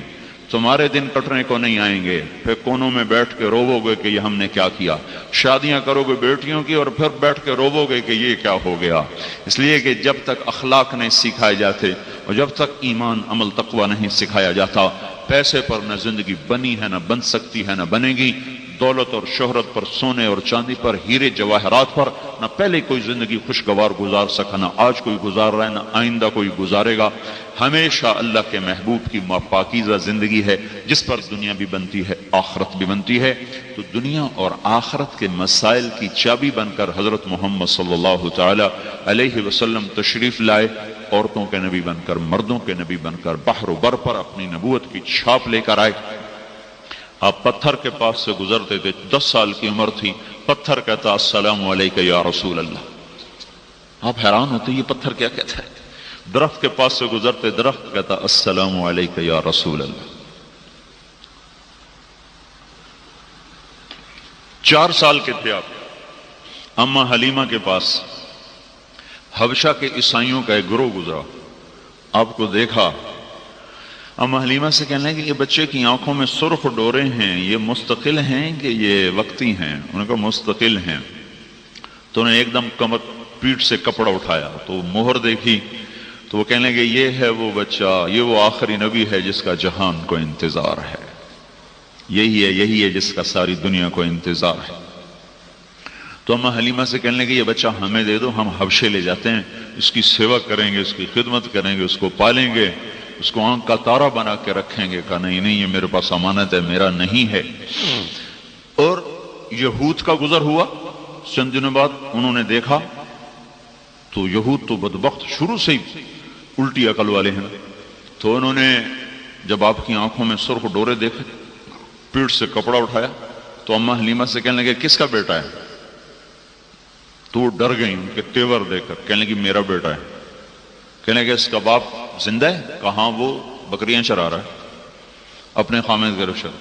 تمہارے دن کٹنے کو نہیں آئیں گے. پھر کونوں میں بیٹھ کے روو گے کہ یہ ہم نے کیا کیا. شادیاں کرو گے بیٹیوں کی اور پھر بیٹھ کے روو گے کہ یہ کیا ہو گیا. اس لیے کہ جب تک اخلاق نہیں سکھائے جاتے اور جب تک ایمان عمل تقوی نہیں سکھایا جاتا, پیسے پر نہ زندگی بنی ہے, نہ بن سکتی ہے, نہ بنے گی. دولت اور شہرت پر, سونے اور چاندی پر, ہیرے جواہرات پر نہ پہلے کوئی زندگی خوشگوار گزار سکا, نہ آج کوئی گزار رہا ہے, نہ آئندہ کوئی گزارے گا. ہمیشہ اللہ کے محبوب کی پاکیزہ زندگی ہے جس پر دنیا بھی بنتی ہے, آخرت بھی بنتی ہے. تو دنیا اور آخرت کے مسائل کی چابی بن کر حضرت محمد صلی اللہ تعالی علیہ وسلم تشریف لائے. عورتوں کے نبی بن کر, مردوں کے نبی بن کر, بحر و بر پر اپنی نبوت کی چھاپ لے کر آئے. آپ پتھر کے پاس سے گزرتے تھے, 10 سال کی عمر تھی, پتھر کہتا السلام علیکہ یا رسول اللہ. آپ حیران ہوتے یہ پتھر کیا کہتا ہے. درخت کے پاس سے گزرتے, درخت کہتا السلام علیکہ یا رسول اللہ. 4 سال کے تھے آپ, اماں حلیمہ کے پاس حبشہ کے عیسائیوں کا ایک گروہ گزرا. آپ کو دیکھا, اماں حلیمہ سے کہنے لگے کہ یہ بچے کی آنکھوں میں سرخ ڈورے ہیں, یہ مستقل ہیں کہ یہ وقتی ہیں؟ انہوں نے کہا مستقل ہیں. تو انہیں ایک دم کمر پیٹھ سے کپڑا اٹھایا تو مہر دیکھی, تو وہ کہنے لگے یہ ہے وہ بچہ, یہ وہ آخری نبی ہے جس کا جہان کو انتظار ہے, یہی ہے جس کا ساری دنیا کو انتظار ہے. تو اماں حلیمہ سے کہنے لگے یہ بچہ ہمیں دے دو, ہم حبشے لے جاتے ہیں, اس کی سیوا کریں گے, اس کی خدمت کریں گے, اس کو پالیں گے, اس کو آنکھ کا تارا بنا کے رکھیں گے. کہا نہیں یہ میرے پاس امانت ہے, میرا نہیں ہے. اور یہود کا گزر ہوا, چند دنوں بعد انہوں نے دیکھا تو یہود تو بدبخت شروع سے ہی الٹی عقل والے ہیں. تو انہوں نے جب آپ کی آنکھوں میں سرخ ڈورے دیکھے, پیٹھ سے کپڑا اٹھایا, تو اماں حلیمہ سے کہنے لگے کس کا بیٹا ہے؟ تو وہ ڈر گئی ان کے تیور دیکھ کر, کہنے لگی میرا بیٹا ہے. کہنے لگے اس کا باپ زندہ ہے؟ کہاں, وہ بکریاں چرا رہا ہے اپنے خامد کے رشد.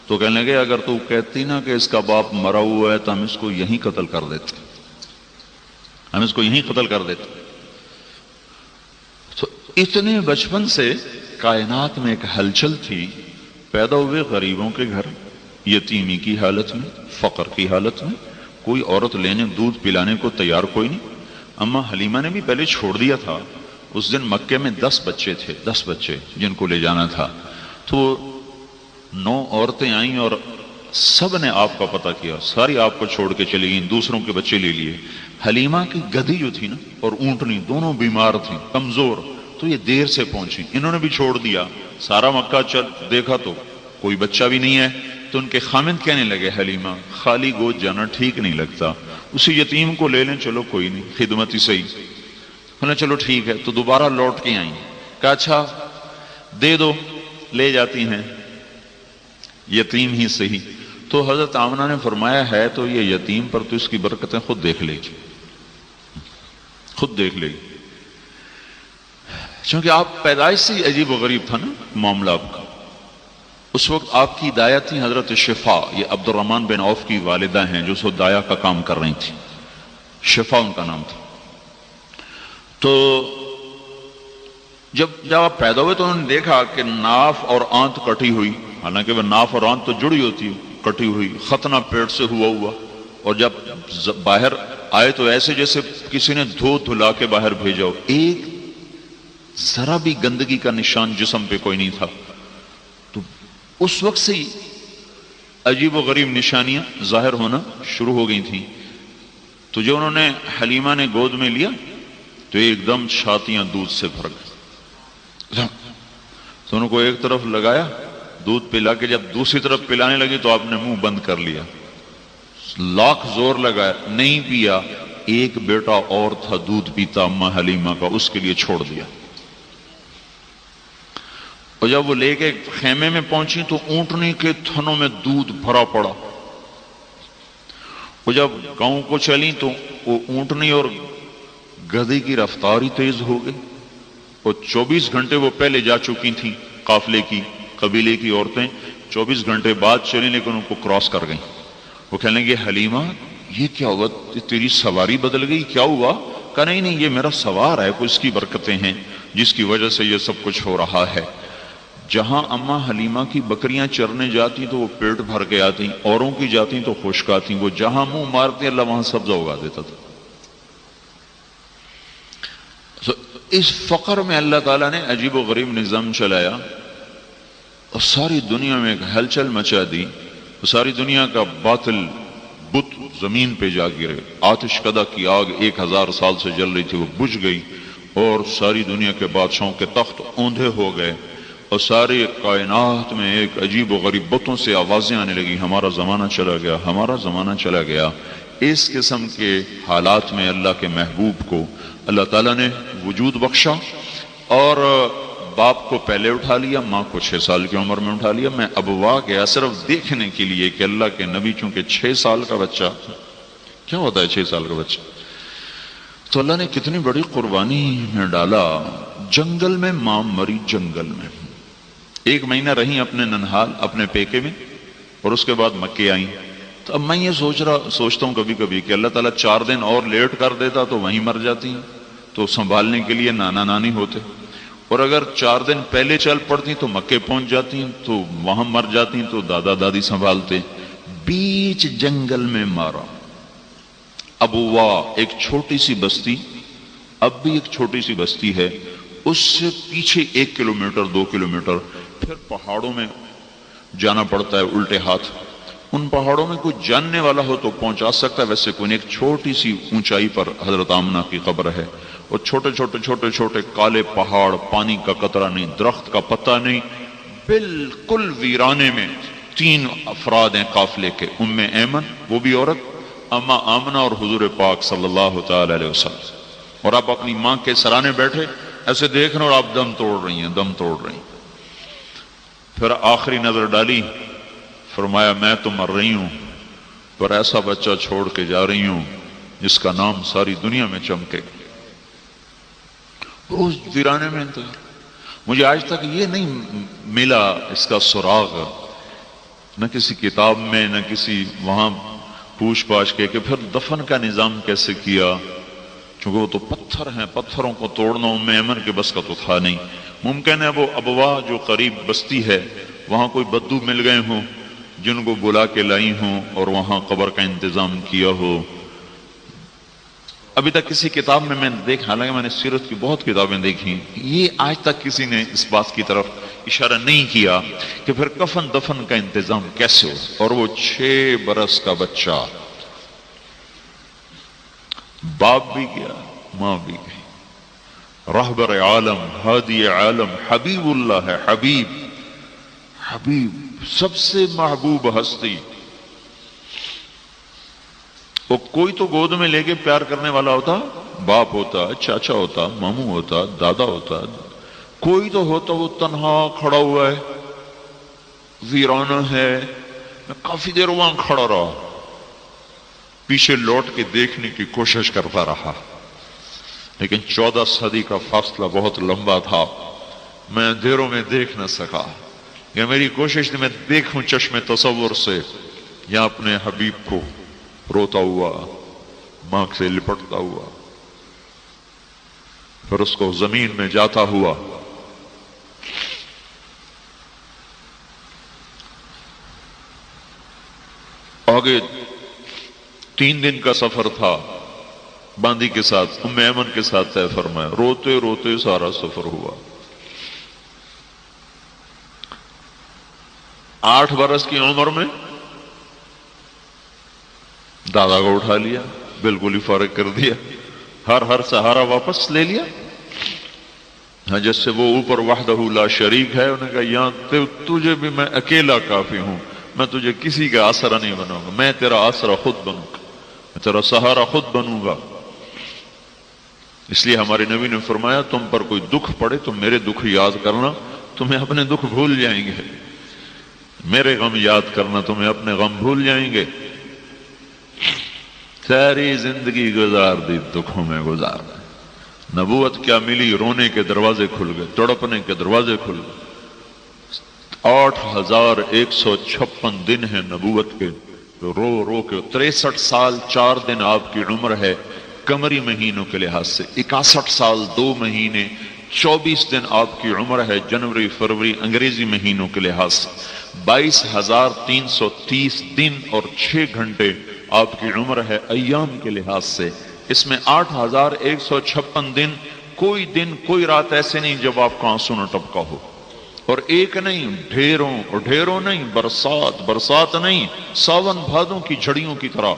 تو کہنے لگے اگر تو کہتی نا کہ اس کا باپ مرا ہوا ہے تو ہم اس کو یہیں قتل کر دیتے, ہم اس کو یہیں قتل کر دیتے. تو اتنے بچپن سے کائنات میں ایک ہلچل تھی. پیدا ہوئے غریبوں کے گھر, یتیمی کی حالت میں, فقر کی حالت میں, کوئی عورت لینے دودھ پلانے کو تیار کوئی نہیں. اماں حلیمہ نے بھی پہلے چھوڑ دیا تھا. اس دن مکے میں 10 بچے تھے, 10 بچے جن کو لے جانا تھا. تو 9 عورتیں آئیں اور سب نے آپ کا پتہ کیا, ساری آپ کو چھوڑ کے چلی گئیں, دوسروں کے بچے لے لیے. حلیمہ کی گدھی جو تھی نا اور اونٹنی دونوں بیمار تھیں, کمزور, تو یہ دیر سے پہنچی. انہوں نے بھی چھوڑ دیا. سارا مکہ چل دیکھا تو کوئی بچہ بھی نہیں ہے. تو ان کے خامند کہنے لگے حلیمہ خالی گود جانا ٹھیک نہیں لگتا, اسی یتیم کو لے لیں, چلو کوئی نہیں, خدمت ہی صحیح. انہوں نے چلو ٹھیک ہے. تو دوبارہ لوٹ کے آئیں, کہا اچھا دے دو, لے جاتی ہیں, یتیم ہی صحیح. تو حضرت آمنہ نے فرمایا ہے تو یہ یتیم پر تو اس کی برکتیں خود دیکھ لے گی, خود دیکھ لے گی. چونکہ آپ پیدائش سے ہی عجیب و غریب تھا نا معاملہ آپ کا. اس وقت آپ کی دایا تھی حضرت شفا, یہ عبد الرحمن بن عوف کی والدہ ہیں جو اس وقت دایا کا کام کر رہی تھی, شفا ان کا نام تھا. تو جب آپ پیدا ہوئے تو انہوں نے دیکھا کہ ناف اور آنت کٹی ہوئی, حالانکہ وہ ناف اور آنت تو جڑی ہوتی, کٹی ہوئی, ختنہ پیٹ سے ہوا, اور جب باہر آئے تو ایسے جیسے کسی نے دھو دھلا کے باہر بھیجا ہو, ایک ذرا بھی گندگی کا نشان جسم پہ کوئی نہیں تھا. تو اس وقت سے ہی عجیب و غریب نشانیاں ظاہر ہونا شروع ہو گئی تھیں. تو جو انہوں نے حلیمہ نے گود میں لیا تو ایک دم چھاتیاں دودھ سے بھر گئی. تو ان کو ایک طرف لگایا, دودھ پلا کے جب دوسری طرف پلانے لگی تو آپ نے منہ بند کر لیا, لاکھ زور لگایا, نہیں پیا. ایک بیٹا اور تھا دودھ پیتا اماں حلیمہ کا, اس کے لیے چھوڑ دیا. اور جب وہ لے کے خیمے میں پہنچی تو اونٹنی کے تھنوں میں دودھ بھرا پڑا, وہ جب گاؤں کو چلی تو وہ اونٹنی اور گدھے کی رفتار ہی تیز ہو گئی، اور 24 گھنٹے وہ پہلے جا چکی تھیں قافلے کی، قبیلے کی عورتیں 24 گھنٹے بعد چلی لیکن ان کو کراس کر گئیں۔ وہ کہنے لگے حلیمہ یہ کیا ہوا، تیری سواری بدل گئی، کیا ہوا؟ کہا نہیں نہیں، یہ میرا سوار ہے، کوئی اس کی برکتیں ہیں جس کی وجہ سے یہ سب کچھ ہو رہا ہے۔ جہاں اماں حلیمہ کی بکریاں چرنے جاتی تو وہ پیٹ بھر کے آتی، اوروں کی جاتی تو خشک آتی، وہ جہاں منہ مارتے اللہ وہاں سبزہ اگا دیتا تھا۔ اس فقر میں اللہ تعالیٰ نے عجیب و غریب نظام چلایا اور ساری دنیا میں ایک ہلچل مچا دی، ساری دنیا کا باطل بت زمین پہ جا گرے۔ آتش کدہ کی آگ 1000 سال سے جل رہی تھی، وہ بجھ گئی، اور ساری دنیا کے بادشاہوں کے تخت اوندھے ہو گئے، اور ساری کائنات میں ایک عجیب و غریب بتوں سے آوازیں آنے لگی، ہمارا زمانہ چلا گیا، ہمارا زمانہ چلا گیا۔ اس قسم کے حالات میں اللہ کے محبوب کو اللہ تعالیٰ نے وجود بخشا، اور باپ کو پہلے اٹھا لیا، ماں کو 6 سال کی عمر میں اٹھا لیا۔ میں ابوا گیا صرف دیکھنے کے لیے کہ اللہ کے نبی، چونکہ 6 سال کا بچہ کیا ہوتا ہے، 6 سال کا بچہ، تو اللہ نے کتنی بڑی قربانی میں ڈالا۔ جنگل میں ماں مری، جنگل میں 1 مہینہ رہیں اپنے ننہال، اپنے پیکے میں، اور اس کے بعد مکے آئیں۔ تو اب میں یہ سوچتا ہوں کبھی کبھی کہ اللہ تعالیٰ 4 دن اور لیٹ کر دیتا تو وہیں مر جاتی، تو سنبھالنے کے لیے نانا نانی ہوتے، اور اگر 4 دن پہلے چل پڑتی تو مکے پہنچ جاتی تو وہاں مر جاتی تو دادا دادی سنبھالتے۔ بیچ جنگل میں مارا۔ ابوا ایک چھوٹی سی بستی، اب بھی ایک چھوٹی سی بستی ہے، اس سے پیچھے 1 کلومیٹر 2 کلومیٹر پھر پہاڑوں میں جانا پڑتا ہے الٹے ہاتھ۔ ان پہاڑوں میں کوئی جاننے والا ہو تو پہنچا سکتا ہے، ویسے کوئی ایک چھوٹی سی اونچائی پر حضرت آمنہ کی قبر ہے، اور چھوٹے چھوٹے کالے پہاڑ، پانی کا قطرہ نہیں، درخت کا پتہ نہیں، بالکل ویرانے میں 3 افراد ہیں قافلے کے، ام ایمن وہ بھی عورت، اما آمنہ اور حضور پاک صلی اللہ تعالی علیہ وسلم، اور آپ اپنی ماں کے سرانے بیٹھے ایسے دیکھ رہے اور آپ دم توڑ رہی ہیں۔ پھر آخری نظر ڈالی، فرمایا میں تو مر رہی ہوں پر ایسا بچہ چھوڑ کے جا رہی ہوں جس کا نام ساری دنیا میں چمکے۔ روز ویرانے میں انتظار، مجھے آج تک یہ نہیں ملا اس کا سراغ، نہ کسی کتاب میں نہ کسی وہاں پوچھ پاچھ کے کہ پھر دفن کا نظام کیسے کیا، چونکہ وہ تو پتھر ہیں، پتھروں کو توڑنا ام ایمن کے بس کا تو تھا نہیں۔ ممکن ہے وہ ابوا جو قریب بستی ہے وہاں کوئی بدو مل گئے ہوں جن کو بلا کے لائی ہوں اور وہاں قبر کا انتظام کیا ہو۔ ابھی تک کسی کتاب میں نے دیکھا، حالانکہ میں نے سیرت کی بہت کتابیں دیکھی، یہ آج تک کسی نے اس بات کی طرف اشارہ نہیں کیا کہ پھر کفن دفن کا انتظام کیسے ہو۔ اور وہ 6 برس کا بچہ، باپ بھی گیا ماں بھی گئی، رہبر عالم، ہادی عالم، حبیب اللہ ہے، حبیب سب سے محبوب ہستی۔ وہ کوئی تو گود میں لے کے پیار کرنے والا ہوتا، باپ ہوتا، چاچا ہوتا، ماموں ہوتا، دادا ہوتا، کوئی تو ہوتا وہ تنہا کھڑا ہوا ہے، ویرانہ ہے۔ میں کافی دیر وہاں کھڑا رہا، پیچھے لوٹ کے دیکھنے کی کوشش کرتا رہا، لیکن 14 صدی کا فاصلہ بہت لمبا تھا، میں اندھیروں میں دیکھ نہ سکا۔ یا میری کوشش تھی میں دیکھوں چشم تصور سے یا اپنے حبیب کو روتا ہوا، ماں سے لپٹتا ہوا، پھر اس کو زمین میں جاتا ہوا۔ آگے 3 دن کا سفر تھا، باندی کے ساتھ، ام ایمن کے ساتھ طے فرمایا، روتے روتے سارا سفر ہوا۔ 8 برس کی عمر میں دادا کو اٹھا لیا، بالکل ہی فارغ کر دیا، ہر سہارا واپس لے لیا۔ ہاں جس سے وہ اوپر وحدہ لا شریک ہے، انہوں نے کہا یہاں تجھے بھی میں اکیلا کافی ہوں، میں تجھے کسی کا آسرا نہیں بناؤں گا، میں تیرا آسرا خود بنوں گا، میں تیرا سہارا خود بنوں گا۔ اس لیے ہمارے نبی نے فرمایا تم پر کوئی دکھ پڑے تو میرے دکھ یاد کرنا، تمہیں اپنے دکھ بھول جائیں گے، میرے غم یاد کرنا، تمہیں اپنے غم بھول جائیں گے۔ ساری زندگی گزار دی دکھوں میں گزار دی. نبوت کیا ملی؟ رونے کے دروازے کھل گئے، تڑپنے کے دروازے کھل گئے. 8156 دن ہیں نبوت کے، رو رو کے. 63 سال 4 دن آپ کی عمر ہے قمری مہینوں کے لحاظ سے. 61 سال 2 مہینے 24 دن آپ کی عمر ہے جنوری فروری انگریزی مہینوں کے لحاظ سے. 22,330 دن اور 6 گھنٹے آپ کی عمر ہے ایام کے لحاظ سے. اس میں 8156 دن، کوئی دن کوئی رات ایسے نہیں جب آپ کا آنسو نہ ٹپکا ہو. اور ایک نہیں، ڈھیروں اور ڈھیروں نہیں، برسات نہیں، ساون بھادوں کی جھڑیوں کی طرح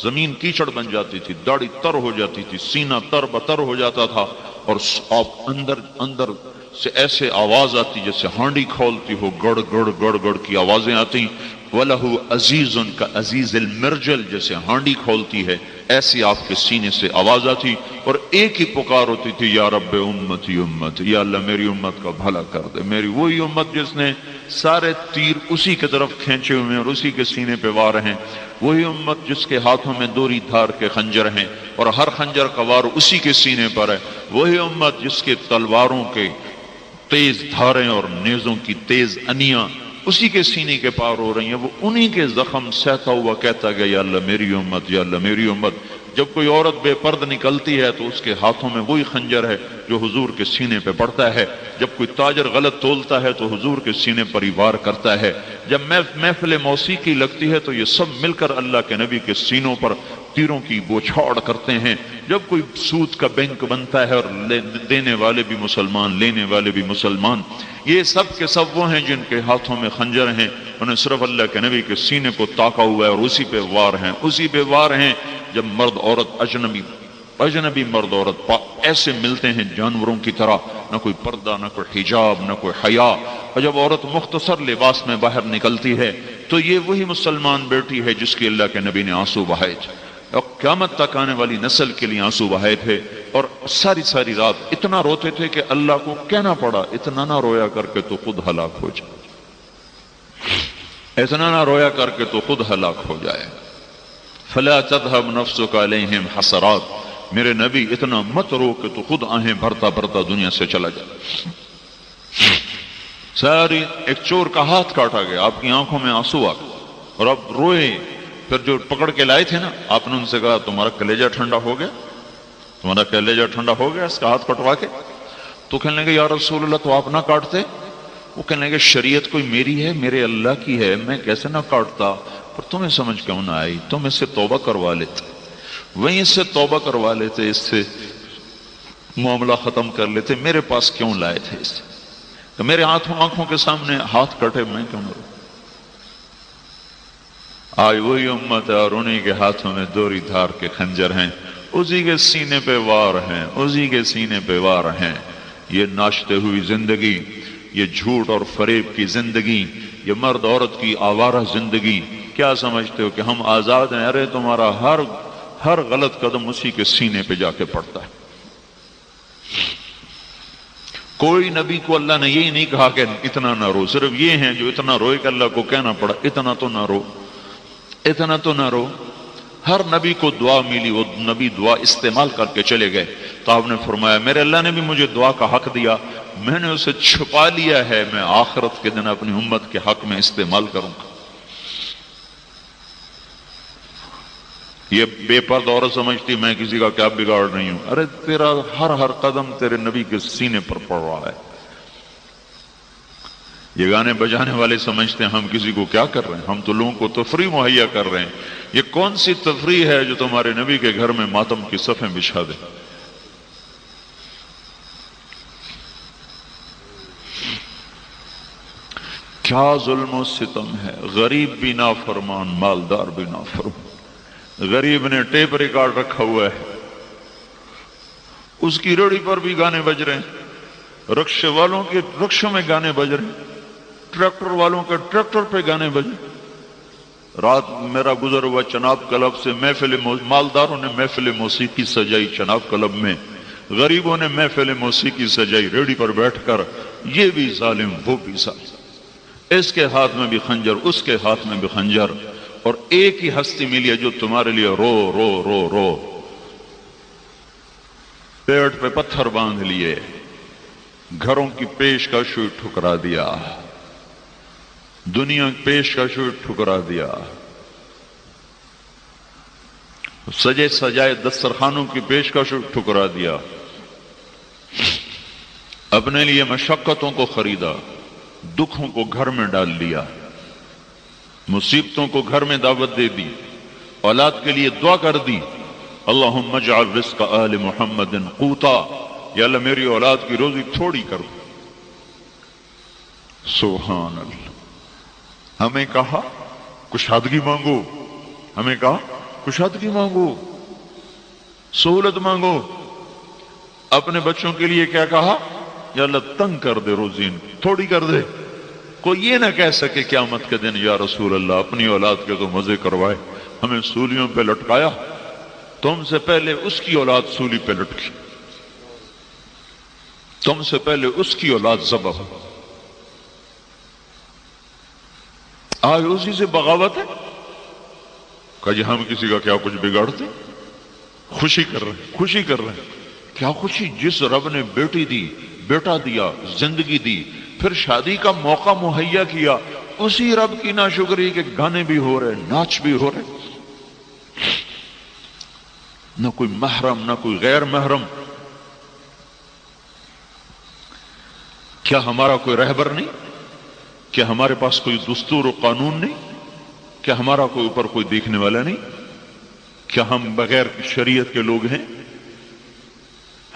زمین کیچڑ بن جاتی تھی، داڑھی تر ہو جاتی تھی، سینہ تر بتر ہو جاتا تھا، اور آپ اندر سے ایسے آواز آتی جیسے ہانڈی کھولتی ہو، گڑ گڑ گڑ گڑ کی آوازیں آتی. وَلَهُ عَزِيزٌ كَعَزِيزِ الْمِرْجَلِ، جیسے ہانڈی کھولتی ہے ایسی آپ کے سینے سے آواز آتی. اور ایک ہی پکار ہوتی تھی، یا رب امتی امتی، یا اللہ میری امت کا بھلا کر دے. میری وہی امت جس نے سارے تیر اسی کی طرف کھینچے ہوئے ہیں اور اسی کے سینے پہ وار ہیں. وہی امت جس کے ہاتھوں میں دوری دھار کے خنجر ہیں اور ہر خنجر کا وار اسی کے سینے پر ہے. وہی امت جس کے تلواروں کے تیز دھاریں اور نیزوں کی تیز انیاں اسی کے سینے کے پار ہو رہی ہیں. وہ انہی کے زخم سہتا ہوا کہتا گیا، یا اللہ میری امت، یا اللہ میری امت. جب کوئی عورت بے پرد نکلتی ہے تو اس کے ہاتھوں میں وہی خنجر ہے جو حضور کے سینے پہ پڑتا ہے. جب کوئی تاجر غلط تولتا ہے تو حضور کے سینے پر ہی وار کرتا ہے. جب محفل موسیقی لگتی ہے تو یہ سب مل کر اللہ کے نبی کے سینوں پر تیروں کی بوچھاڑ کرتے ہیں. جب کوئی سود کا بینک بنتا ہے اور دینے والے بھی مسلمان، لینے والے بھی مسلمان، یہ سب کے سب وہ ہیں جن کے ہاتھوں میں خنجر ہیں. انہیں صرف اللہ کے نبی کے سینے کو تاکا ہوا ہے اور اسی پہ وار ہیں، اسی پہ وار ہیں. جب مرد عورت اجنبی مرد عورت ایسے ملتے ہیں جانوروں کی طرح، نہ کوئی پردہ، نہ کوئی حجاب، نہ کوئی حیا. اور جب عورت مختصر لباس میں باہر نکلتی ہے تو یہ وہی مسلمان بیٹی ہے جس کی اللہ کے نبی نے آنسو بہائے تھے اور قیامت تک آنے والی نسل کے لیے آنسو بہائے تھے. اور ساری رات اتنا روتے تھے کہ اللہ کو کہنا پڑا، اتنا نہ رویا کر کے تو خود ہلاک ہو جائے، اتنا نہ رویا کر کے تو خود ہلاک ہو جائے. فلا تذهب نفسك عليهم حسرات، میرے نبی اتنا مت رو کہ تو خود آہیں بھرتا بھرتا دنیا سے چلا جائے. ساری ایک چور کا ہاتھ کاٹا گیا، آپ کی آنکھوں میں آنسو آ گئے اور آپ روئے. پھر جو پکڑ کے لائے تھے نا، آپ نے ان سے کہا تمہارا کلیجہ ٹھنڈا ہو گیا، تمہارا کلیجہ ٹھنڈا ہو گیا اس کا ہاتھ کٹوا کے؟ تو کہنے لگے یا رسول اللہ تو آپ نہ کاٹتے. وہ کہنے لگے شریعت کوئی میری ہے، میرے اللہ کی ہے، میں کیسے نہ کاٹتا. پر تمہیں سمجھ کیوں نہ آئی؟ تم اس سے توبہ کروا لیتے، وہیں اس سے توبہ کروا لیتے، اس سے معاملہ ختم کر لیتے. میرے پاس کیوں لائے تھے اس سے کہ میرے آنکھوں کے سامنے ہاتھ کٹے، میں کیوں نہ رو. آج وہی امت ہے اور انہی کے ہاتھوں میں دوری دھار کے خنجر ہیں، اسی کے سینے پہ وار ہیں، اسی کے سینے پہ وار ہیں. یہ ناشتے ہوئی زندگی، یہ جھوٹ اور فریب کی زندگی، یہ مرد عورت کی آوارہ زندگی، کیا سمجھتے ہو کہ ہم آزاد ہیں؟ ارے تمہارا ہر غلط قدم اسی کے سینے پہ جا کے پڑتا ہے. کوئی نبی کو اللہ نے یہی نہیں کہا کہ اتنا نہ رو، صرف یہ ہیں جو اتنا روئے کہ اللہ کو کہنا پڑا اتنا تو نہ رو، اتنا تو نہ رو. ہر نبی کو دعا ملی، وہ نبی دعا استعمال کر کے چلے گئے. تو آپ نے فرمایا میرے اللہ نے بھی مجھے دعا کا حق دیا، میں نے اسے چھپا لیا ہے، میں آخرت کے دن اپنی امت کے حق میں استعمال کروں گا. یہ بے پرد عورت سمجھتی میں کسی کا کیا بگاڑ نہیں ہوں. ارے تیرا ہر قدم تیرے نبی کے سینے پر پڑ رہا ہے. یہ گانے بجانے والے سمجھتے ہیں ہم کسی کو کیا کر رہے ہیں، ہم تو لوگوں کو تفریح مہیا کر رہے ہیں. یہ کون سی تفریح ہے جو تمہارے نبی کے گھر میں ماتم کی صفیں بچھا دے؟ کیا ظلم و ستم ہے. غریب بھی نافرمان، مالدار بھی نافرمان. غریب نے ٹیپ ریکارڈ رکھا ہوا ہے، اس کی ریڑھی پر بھی گانے بج رہے ہیں، رکشے والوں کے رکشوں میں گانے بج رہے ہیں، ٹریکٹر والوں کے ٹریکٹر پہ گانے بجے. رات میرا گزر ہوا چناب کلب سے، مالداروں نے محفل موسیقی سجائی چناب کلب میں، غریبوں نے محفل موسیقی سجائی ریڑھی پر بیٹھ کر. یہ بھی ظالم وہ بھی ظالم، اس کے ہاتھ میں بھی خنجر، اس کے ہاتھ میں بھی خنجر. اور ایک ہی ہستی ملی ہے جو تمہارے لیے رو رو رو رو پیٹ پہ پتھر باندھ لیے، گھروں کی پیشکش ٹھکرا دیا، دنیا کی پیشکش ٹھکرا دیا، سجے سجائے دسترخوانوں کی پیشکش ٹھکرا دیا، اپنے لیے مشقتوں کو خریدا، دکھوں کو گھر میں ڈال لیا، مصیبتوں کو گھر میں دعوت دے دی، اولاد کے لیے دعا کر دی، اللہم اجعل رزق آل محمد قوتا، یا اللہ میری اولاد کی روزی تھوڑی کر دو۔ سبحان اللہ۔ ہمیں کہا کشادگی مانگو، ہمیں کہا کشادگی مانگو، سہولت مانگو۔ اپنے بچوں کے لیے کیا کہا؟ یا اللہ تنگ کر دے، روزی تھوڑی کر دے۔ کوئی یہ نہ کہہ سکے قیامت کے دن یا رسول اللہ اپنی اولاد کے تو مزے کروائے، ہمیں سولیوں پہ لٹکایا، تم سے پہلے اس کی اولاد سولی پہ لٹکی، تم سے پہلے اس کی اولاد ذبح ہو۔ آج اسی سے بغاوت ہے کہ جی ہم کسی کا کیا کچھ بگاڑتے، خوشی کر رہے ہیں، خوشی کر رہے ہیں۔ کیا خوشی؟ جس رب نے بیٹی دی، بیٹا دیا، زندگی دی، پھر شادی کا موقع مہیا کیا، اسی رب کی ناشکری کے گانے بھی ہو رہے، ناچ بھی ہو رہے، نہ کوئی محرم نہ کوئی غیر محرم۔ کیا ہمارا کوئی رہبر نہیں؟ کیا ہمارے پاس کوئی دستور و قانون نہیں؟ کیا ہمارا کوئی اوپر کوئی دیکھنے والا نہیں؟ کیا ہم بغیر شریعت کے لوگ ہیں؟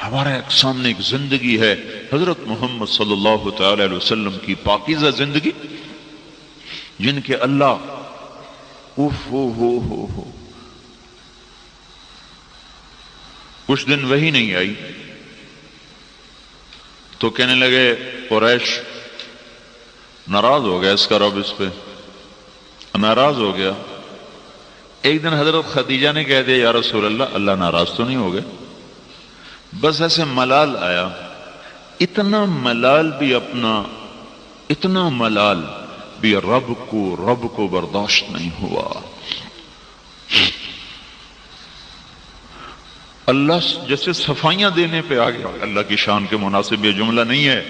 ہمارا ایک سامنے ایک زندگی ہے، حضرت محمد صلی اللہ تعالی علیہ وسلم کی پاکیزہ زندگی، جن کے اللہ ہو کچھ دن وہی نہیں آئی تو کہنے لگے قریش ناراض ہو گیا، اس کا رب اس پہ ناراض ہو گیا۔ ایک دن حضرت خدیجہ نے کہہ دیا یا رسول اللہ، اللہ ناراض تو نہیں ہو گئے؟ بس ایسے ملال آیا، اتنا ملال بھی رب کو برداشت نہیں ہوا۔ اللہ جیسے صفائیاں دینے پہ آ گیا۔ اللہ کی شان کے مناسب یہ جملہ نہیں ہے،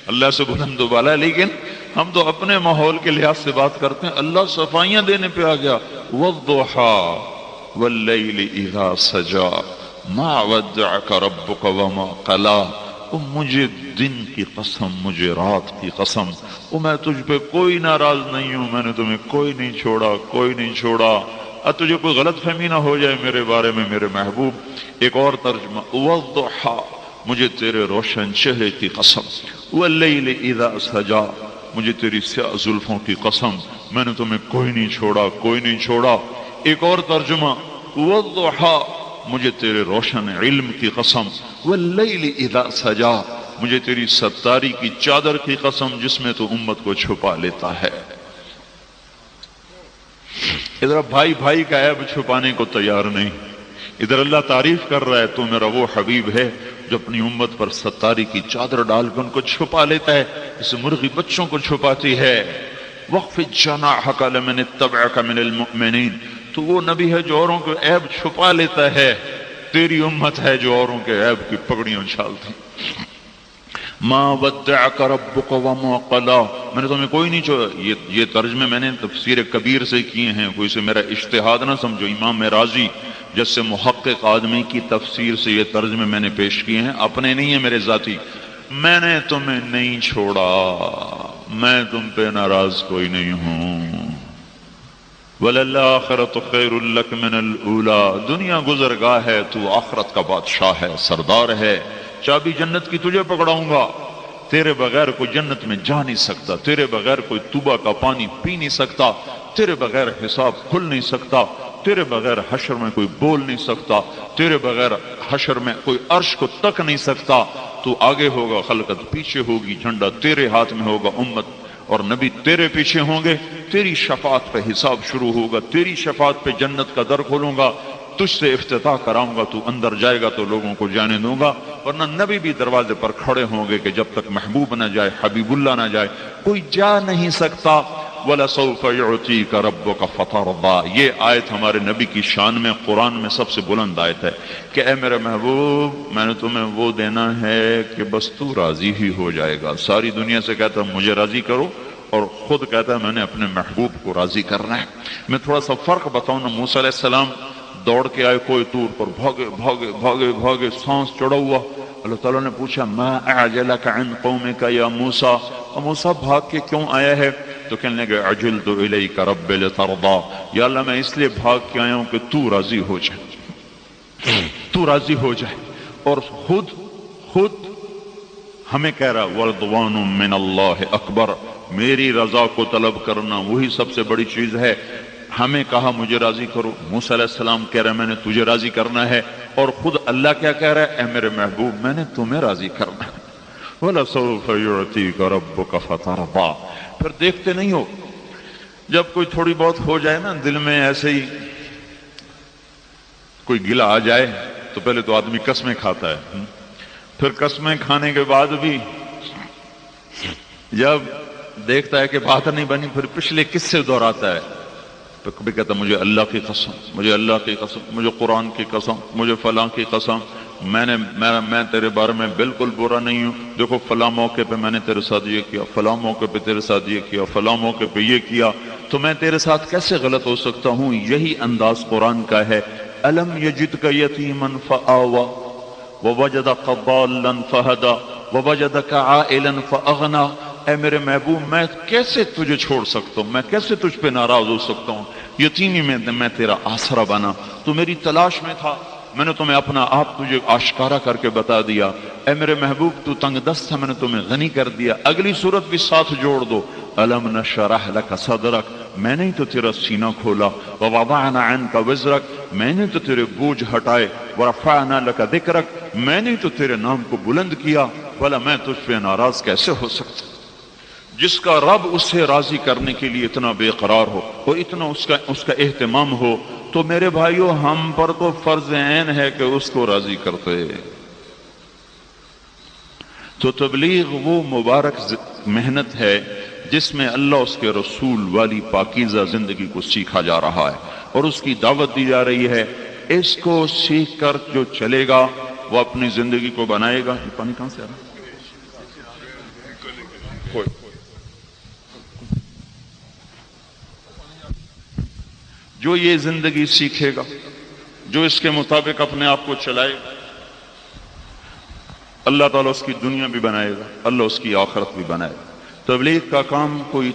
اللہ سے بلند و بالا ہے، لیکن ہم تو اپنے ماحول کے لحاظ سے بات کرتے ہیں۔ اللہ صفائیاں دینے پہ آ گیا، وَالضُّحَىٰ وَاللَّيْلِ إِذَا سَجَىٰ مَا وَدَّعَكَ رَبُّكَ وَمَا قَلَىٰ۔ مجھے دن کی قسم، مجھے رات کی قسم، میں تجھ پہ کوئی ناراض نہیں ہوں، میں نے تمہیں کوئی نہیں چھوڑا، کوئی نہیں چھوڑا۔ اب تجھے کوئی غلط فہمی نہ ہو جائے میرے بارے میں میرے محبوب۔ ایک اور ترجمہ، وَالضُّحَىٰ مجھے تیرے روشن چہرے کی قسم، وَاللَّيْلِ إِذَا سَجَىٰ مجھے تیری سیاہ زلفوں کی قسم، میں نے تمہیں کوئی نہیں چھوڑا، کوئی نہیں چھوڑا۔ ایک اور ترجمہ، وَالضُّحَىٰ مجھے تیرے روشن علم کی قسم، وَاللَّيْلِ إِذَا سَجَىٰ مجھے تیری ستاری کی چادر کی قسم جس میں تو امت کو چھپا لیتا ہے۔ ادھر بھائی بھائی کا عیب چھپانے کو تیار نہیں، ادھر اللہ تعریف کر رہا ہے تو میرا وہ حبیب ہے جو اپنی امت پر ستاری کی چادر ڈال کر ان کو چھپا لیتا ہے، جسے مرغی بچوں کو چھپاتی ہے۔ وَاخْفِضْ جَنَاحَكَ لِمَنِ اتَّبَعَكَ مِنَ الْمُؤْمِنِينَ تو وہ نبی ہے جو اوروں کے عیب چھپا لیتا ہے، تیری امت ہے جو اوروں کے عیب کی پگڑیاں اچھالتی۔ مَا وَدَّعَكَ رَبُّكَ وَمَا قَلَىٰ میں نے تمہیں کوئی نہیں چھوڑا۔ یہ ترجمے میں نے تفسیر کبیر سے کیے ہیں، کوئی سے میرا اجتہاد نہ سمجھو۔ امام راضی جیسے محقق آدمی کی تفسیر سے یہ ترجمے میں نے پیش کیے ہیں، اپنے نہیں ہیں میرے ذاتی۔ میں نے تمہیں نہیں چھوڑا، میں تم پہ ناراض کوئی نہیں ہوں۔ وَلَلْآخِرَةُ خَيْرٌ لَكَ مِنَ الْأُولَىٰ دنیا گزرگاہ ہے، تو آخرت کا بادشاہ ہے، سردار ہے۔ چابی جنت کی تجھے پکڑاؤں گا، تیرے بغیر کوئی جنت میں جا نہیں سکتا، تیرے بغیر کوئی توبہ کا پانی پی نہیں سکتا، تیرے بغیر حساب کھل نہیں سکتا، تیرے بغیر حشر میں کوئی بول نہیں سکتا، تیرے بغیر حشر میں کوئی عرش کو تک نہیں سکتا۔ تو آگے ہوگا، خلقت پیچھے ہوگی، جھنڈا تیرے ہاتھ میں ہوگا، امت اور نبی تیرے پیچھے ہوں گے، تیری شفاعت پہ حساب شروع ہوگا، تیری شفاعت پہ جنت کا در کھولوں گا، تجھ سے افتتاح کراؤں گا، تو اندر جائے گا تو لوگوں کو جانے دوں گا، ورنہ نبی بھی دروازے پر کھڑے ہوں گے کہ جب تک محبوب نہ جائے، حبیب اللہ نہ جائے کوئی جا نہیں سکتا۔ وَلَسَوْفَ يُعْطِيكَ رَبُّكَ فَتَرْضَىٰ. یہ آیت ہمارے نبی کی شان میں قرآن میں سب سے بلند آیت ہے کہ اے میرے محبوب میں نے تمہیں وہ دینا ہے کہ بس تو راضی ہی ہو جائے گا. ساری دنیا سے کہتا ہے مجھے راضی کرو اور خود کہتا ہے میں نے اپنے محبوب کو راضی کرنا ہے. میں تھوڑا سا فرق بتاؤں نا. موسیٰ علیہ السلام دوڑ کے آئے کوئی طور پر, بھاگے بھاگے بھاگے بھاگے, سانس چڑھا ہوا. اللہ تعالیٰ نے پوچھا ما اعجلک عن قومک یا موسیٰ, اور موسیٰ بھاگ کے کیوں آیا ہے؟ تو کہنے لگے عجلت الیک رب لترضی, یا اللہ میں اس لیے بھاگ کے آیا ہوں کہ تو راضی ہو جائے, تو راضی ہو جائے. اور خود ہمیں کہہ رہا ورضوان من اللہ اکبر, میری رضا کو طلب کرنا وہی سب سے بڑی چیز ہے. ہمیں کہا مجھے راضی کرو, موسیٰ علیہ السلام کہہ رہے ہیں میں نے تجھے راضی کرنا ہے, اور خود اللہ کیا کہہ رہا ہے اے میرے محبوب میں نے تمہیں راضی کرنا ہے. وَلَسَوْفَ يُعْطِيكَ رَبُّكَ فَتَرْضَىٰ. پھر دیکھتے نہیں ہو جب کوئی تھوڑی بہت ہو جائے نا دل میں ایسے ہی کوئی گلہ آ جائے تو پہلے تو آدمی قسمیں کھاتا ہے, پھر قسمیں کھانے کے بعد بھی جب دیکھتا ہے کہ بات نہیں بنی پھر پچھلے قصے دہراتا ہے. تو کبھی کہتا مجھے اللہ کی قسم, مجھے اللہ کی قسم, مجھے قرآن کی قسم, مجھے فلاں کی قسم, میں تیرے بارے میں بالکل برا نہیں ہوں. دیکھو فلاں موقع پہ میں نے تیرے ساتھ یہ کیا, فلاں موقع پہ تیرے ساتھ یہ کیا, فلاں موقع پہ یہ کیا, تو میں تیرے ساتھ کیسے غلط ہو سکتا ہوں؟ یہی انداز قرآن کا ہے. الم یجدک یتیما فآوی ووجدک ضالا فہدی ووجدک عائلا فاغنی. اے میرے محبوب میں کیسے تجھے چھوڑ سکتا ہوں, میں کیسے تجھ پہ ناراض ہو سکتا ہوں؟ یتیمی میں تیرا آسرا بنا, تو میری تلاش میں تھا, میں نے تمہیں اپنا آپ تجھے آشکارا کر کے بتا دیا. اے میرے محبوب تو تنگ دست تھا, میں نے تمہیں غنی کر دیا. اگلی صورت بھی ساتھ جوڑ دو, الم نشرح لک صدرک, میں نے تو تیرا سینہ کھولا, ووضعنا عنک وزرک, میں نے تو تیرے بوجھ ہٹائے, ورفعنا لک ذکرک, میں نے تو تیرے نام کو بلند کیا. بھلا میں تجھ پہ ناراض کیسے ہو سکتا؟ جس کا رب اسے راضی کرنے کے لیے اتنا بے قرار ہو اور اتنا اس کا اہتمام ہو, تو میرے بھائیو ہم پر تو فرض عین ہے کہ اس کو راضی کرتے. تو تبلیغ وہ مبارک محنت ہے جس میں اللہ اس کے رسول والی پاکیزہ زندگی کو سیکھا جا رہا ہے اور اس کی دعوت دی جا رہی ہے. اس کو سیکھ کر جو چلے گا وہ اپنی زندگی کو بنائے گا. یہ پانی کہاں سے آ رہا ہے؟ جو یہ زندگی سیکھے گا, جو اس کے مطابق اپنے آپ کو چلائے گا, اللہ تعالیٰ اس کی دنیا بھی بنائے گا, اللہ اس کی آخرت بھی بنائے گا. تبلیغ کا کام کوئی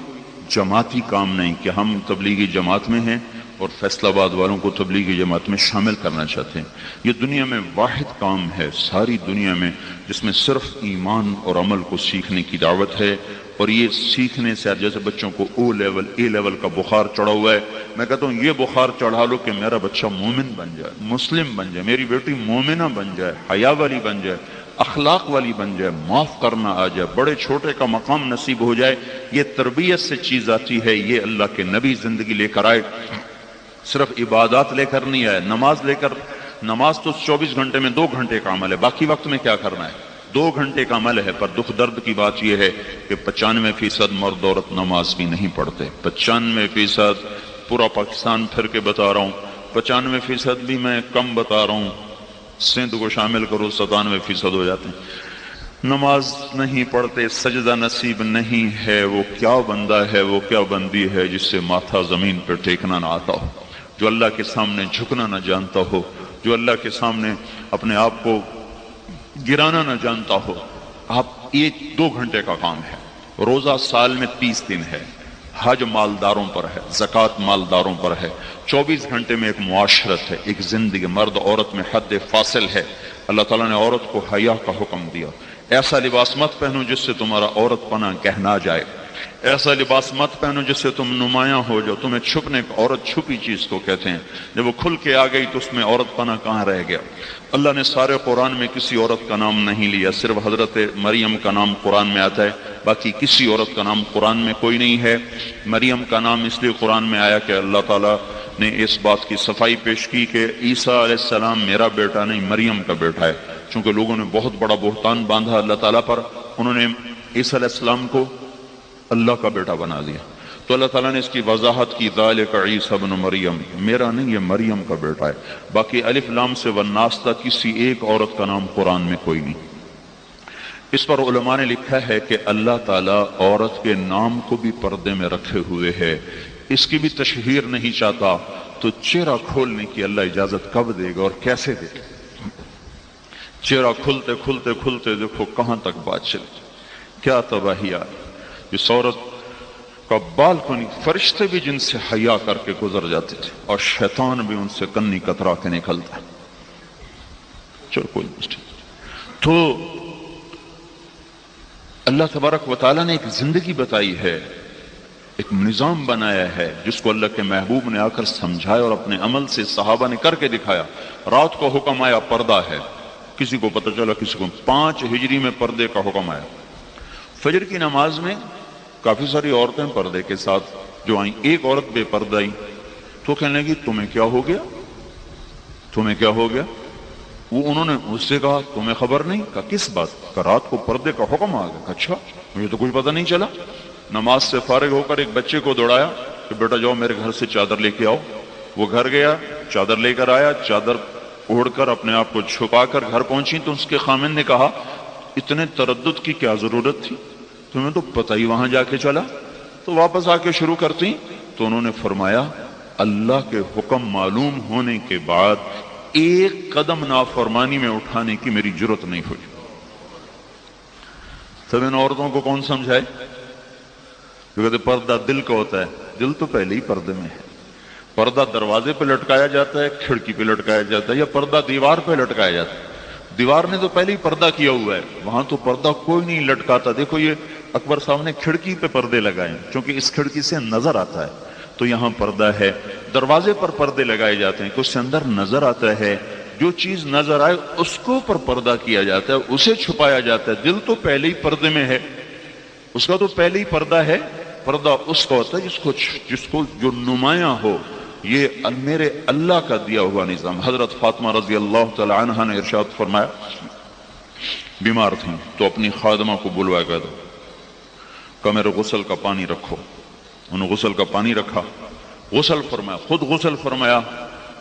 جماعتی کام نہیں کہ ہم تبلیغی جماعت میں ہیں اور فیصل آباد والوں کو تبلیغی جماعت میں شامل کرنا چاہتے ہیں. یہ دنیا میں واحد کام ہے ساری دنیا میں جس میں صرف ایمان اور عمل کو سیکھنے کی دعوت ہے. اور یہ سیکھنے سے جیسے بچوں کو اے لیول کا بخار چڑھا ہوا ہے, میں کہتا ہوں یہ بخار چڑھا لو کہ میرا بچہ مومن بن جائے, مسلم بن جائے, میری بیٹی مومنہ بن جائے, حیا والی بن جائے, اخلاق والی بن جائے, معاف کرنا آ جائے, بڑے چھوٹے کا مقام نصیب ہو جائے. یہ تربیت سے چیز آتی ہے. یہ اللہ کے نبی زندگی لے کر آئے, صرف عبادات لے کر نہیں آئے. نماز تو 24 گھنٹے میں 2 گھنٹے کا عمل ہے, باقی وقت میں کیا کرنا ہے؟ 2 گھنٹے کا عمل ہے. پر دکھ درد کی بات یہ ہے کہ 95% مرد عورت نماز بھی نہیں پڑھتے. 95% پورا پاکستان پھر کے بتا رہا ہوں, 95% بھی میں کم بتا رہا ہوں, سندھ کو شامل کرو 97% ہو جاتے ہیں. نماز نہیں پڑھتے, سجدہ نصیب نہیں ہے. وہ کیا بندہ ہے, وہ کیا بندی ہے جس سے ماتھا زمین پہ ٹیکنا نہ آتا ہو, جو اللہ کے سامنے جھکنا نہ جانتا ہو, جو اللہ کے سامنے اپنے آپ کو گرانا نہ جانتا ہو. آپ یہ 2 گھنٹے کا کام ہے. روزہ سال میں 30 دن ہے, حج مالداروں پر ہے, زکوٰۃ مالداروں پر ہے. 24 گھنٹے میں ایک معاشرت ہے, ایک زندگی مرد عورت میں حد فاصل ہے. اللہ تعالیٰ نے عورت کو حیا کا حکم دیا. ایسا لباس مت پہنو جس سے تمہارا عورت پنا کہنا جائے, ایسا لباس مت پہنو جس سے تم نمایاں ہو جاؤ. تمہیں چھپنے عورت چھپی چیز کو کہتے ہیں, جب وہ کھل کے آ گئی تو اس میں عورت پنا کہاں رہ گیا. اللہ نے سارے قرآن میں کسی عورت کا نام نہیں لیا, صرف حضرت مریم کا نام قرآن میں آتا ہے, باقی کسی عورت کا نام قرآن میں کوئی نہیں ہے. مریم کا نام اس لیے قرآن میں آیا کہ اللہ تعالیٰ نے اس بات کی صفائی پیش کی کہ عیسیٰ علیہ السلام میرا بیٹا نہیں مریم کا بیٹا ہے. چونکہ لوگوں نے بہت بڑا بہتان باندھا اللہ تعالیٰ پر, انہوں نے عیسیٰ علیہ السلام کو اللہ کا بیٹا بنا دیا. تو اللہ تعالیٰ نے اس کی وضاحت کی، ذالک عیسی ابن مریم، میرا نہیں یہ مریم کا بیٹا ہے۔ باقی الف لام سے والناس تک کسی ایک عورت کا نام قرآن میں کوئی نہیں۔ اس پر علماء نے لکھا ہے کہ اللہ تعالیٰ عورت کے نام کو بھی پردے میں رکھے ہوئے ہے، اس کی بھی تشہیر نہیں چاہتا، تو چہرہ کھولنے کی اللہ اجازت کب دے گا اور کیسے دے گا؟ چہرہ کھلتے کھلتے کھلتے دیکھو کہاں تک بات چلی، کیا تباہی آئی۔ اس عورت کا بالکنی فرشتے بھی جن سے حیا کر کے گزر جاتے تھے اور شیطان بھی ان سے کنی کترا کے نکلتا۔ چلو کوئی مسئلہ۔ تو اللہ تبارک و تعالیٰ نے ایک زندگی بتائی ہے، ایک نظام بنایا ہے جس کو اللہ کے محبوب نے آ کر سمجھایا اور اپنے عمل سے صحابہ نے کر کے دکھایا۔ رات کو حکم آیا پردہ ہے، کسی کو پتہ چلا کسی کو 5 ہجری میں پردے کا حکم آیا۔ فجر کی نماز میں کافی ساری عورتیں پردے کے ساتھ جو آئیں، ایک عورت بے پردہ آئی تو کہنے لگی تمہیں کیا ہو گیا، تمہیں کیا ہو گیا؟ وہ انہوں نے اس سے کہا تمہیں خبر نہیں؟ کہا کس بات کا؟ رات کو پردے کا حکم آ گیا۔ اچھا مجھے تو کچھ پتہ نہیں چلا۔ نماز سے فارغ ہو کر ایک بچے کو دوڑایا کہ بیٹا جاؤ میرے گھر سے چادر لے کے آؤ۔ وہ گھر گیا، چادر لے کر آیا، چادر اوڑھ کر اپنے آپ کو چھپا کر گھر پہنچی تو اس کے خامن نے کہا اتنے تردد کی کیا ضرورت تھی، تمہیں تو پتہ ہی وہاں جا کے چلا، تو واپس آ کے شروع کرتی۔ تو انہوں نے فرمایا اللہ کے حکم معلوم ہونے کے بعد ایک قدم نافرمانی میں اٹھانے کی میری جرت نہیں ہوئی۔ سب ان عورتوں کو کون سمجھائے؟ جو کہتے پردہ دل کا ہوتا ہے، دل تو پہلے ہی پردے میں ہے۔ پردہ دروازے پہ لٹکایا جاتا ہے، کھڑکی پہ لٹکایا جاتا ہے، یا پردہ دیوار پہ لٹکایا جاتا ہے؟ دیوار نے تو پہلے ہی پردہ کیا ہوا ہے، وہاں تو پردہ کوئی نہیں لٹکاتا۔ دیکھو یہ اکبر صاحب نے کھڑکی پہ پردے لگائے کیونکہ اس کھڑکی سے نظر آتا ہے، تو یہاں پردہ ہے۔ دروازے پر پردے لگائے جاتے ہیں کہ اس سے اندر نظر آتا ہے، جو چیز نظر آئے اس کو پر پردہ کیا جاتا ہے، اسے چھپایا جاتا ہے۔ دل تو پہلے ہی پردے میں ہے، اس کا تو پہلے ہی پردہ ہے۔ پردہ اس کا ہوتا ہے جس کو جو نمایاں ہو۔ یہ میرے اللہ کا دیا ہوا نظام۔ حضرت فاطمہ رضی اللہ تعالی عنہا نے ارشاد فرمایا، بیمار تھیں تو اپنی خادمہ کو بلوا کر دو کہ میرے غسل کا پانی رکھو۔ انہوں نے غسل کا پانی رکھا، غسل فرمایا، خود غسل فرمایا،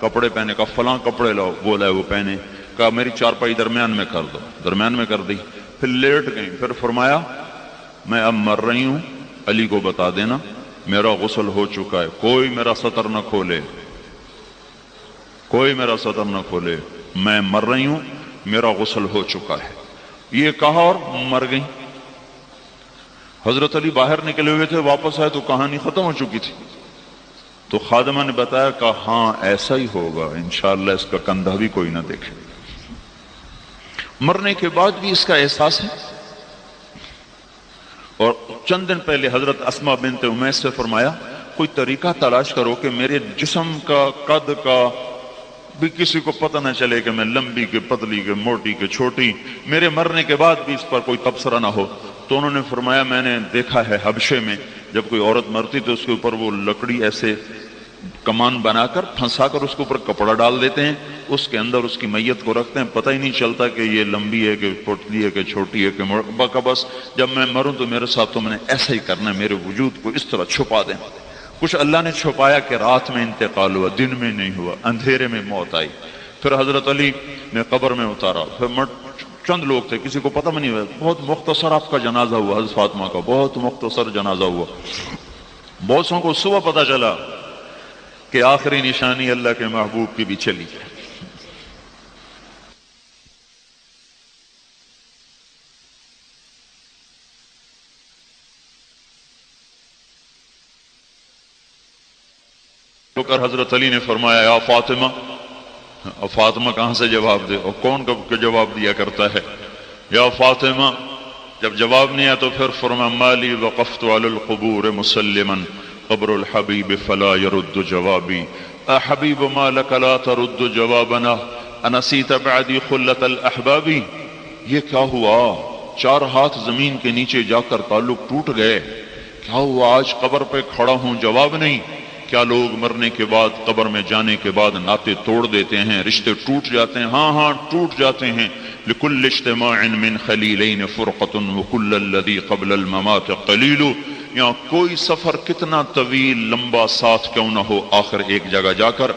کپڑے پہنے کا فلاں کپڑے لاؤ، وہ لائے وہ پہنے، کہا میری چارپائی درمیان میں کر دو، درمیان میں کر دی، پھر لیٹ گئیں، پھر فرمایا میں اب مر رہی ہوں، علی کو بتا دینا میرا غسل ہو چکا ہے، کوئی میرا سطر نہ کھولے، کوئی میرا سطر نہ کھولے، میں مر رہی ہوں، میرا غسل ہو چکا ہے۔ یہ کہا اور مر گئی۔ حضرت علی باہر نکلے ہوئے تھے، واپس آئے تو کہانی ختم ہو چکی تھی۔ تو خادمہ نے بتایا کہ ہاں ایسا ہی ہوگا، انشاءاللہ اس کا کندھا بھی کوئی نہ دیکھے۔ مرنے کے بعد بھی اس کا احساس ہے۔ اور چند دن پہلے حضرت اسماء بنت امیس سے فرمایا کوئی طریقہ تلاش کرو کہ میرے جسم کا قد کا بھی کسی کو پتہ نہ چلے کہ میں لمبی کے پتلی کے موٹی کے چھوٹی، میرے مرنے کے بعد بھی اس پر کوئی تبصرہ نہ ہو۔ تو انہوں نے فرمایا میں نے دیکھا ہے حبشے میں جب کوئی عورت مرتی تو اس کے اوپر وہ لکڑی ایسے کمان بنا کر پھنسا کر اس کے اوپر کپڑا ڈال دیتے ہیں، اس کے اندر اس کی میت کو رکھتے ہیں، پتہ ہی نہیں چلتا کہ یہ لمبی ہے کہ پتلی ہے کہ چھوٹی ہے کہ موٹی، بس جب میں مروں تو میرے ساتھ تو میں نے ایسا ہی کرنا ہے، میرے وجود کو اس طرح چھپا دیں۔ کچھ اللہ نے چھپایا کہ رات میں انتقال ہوا، دن میں نہیں ہوا، اندھیرے میں موت آئی۔ پھر حضرت علی نے قبر میں اتارا، پھر چند لوگ تھے، کسی کو پتہ بھی نہیں ہوا، بہت مختصر آپ کا جنازہ ہوا، حضرت فاطمہ کا بہت مختصر جنازہ ہوا۔ بہت سو کو صبح پتہ چلا کہ آخری نشانی اللہ کے محبوب کی بھی چلی۔ تو کر حضرت علی نے فرمایا یا فاطمہ، اور فاطمہ کہاں سے جواب دے، اور کون کب کے جواب دیا کرتا ہے، یا فاطمہ۔ جب جواب نہیں آیا تو پھر فرمایا مالی وقفت علی القبور مسلما قبر الحبیب فلا يرد جوابی، احبیب ما لک لا ترد جوابنا انسیت بعدی خلت الاحبابی۔ یہ کیا ہوا؟ 4 ہاتھ زمین کے نیچے جا کر تعلق ٹوٹ گئے، کیا ہوا آج قبر پہ کھڑا ہوں جواب نہیں؟ کیا لوگ مرنے کے بعد قبر میں جانے کے بعد ناطے توڑ دیتے ہیں، رشتے ٹوٹ جاتے ہیں؟ ہاں ہاں ٹوٹ جاتے ہیں۔ لکل اجتماع من خلیلین فرقۃ وکل الذی قبل الممات قلیل، یا کوئی سفر کتنا طویل لمبا ساتھ کیوں نہ ہو، آخر ایک جگہ جا کر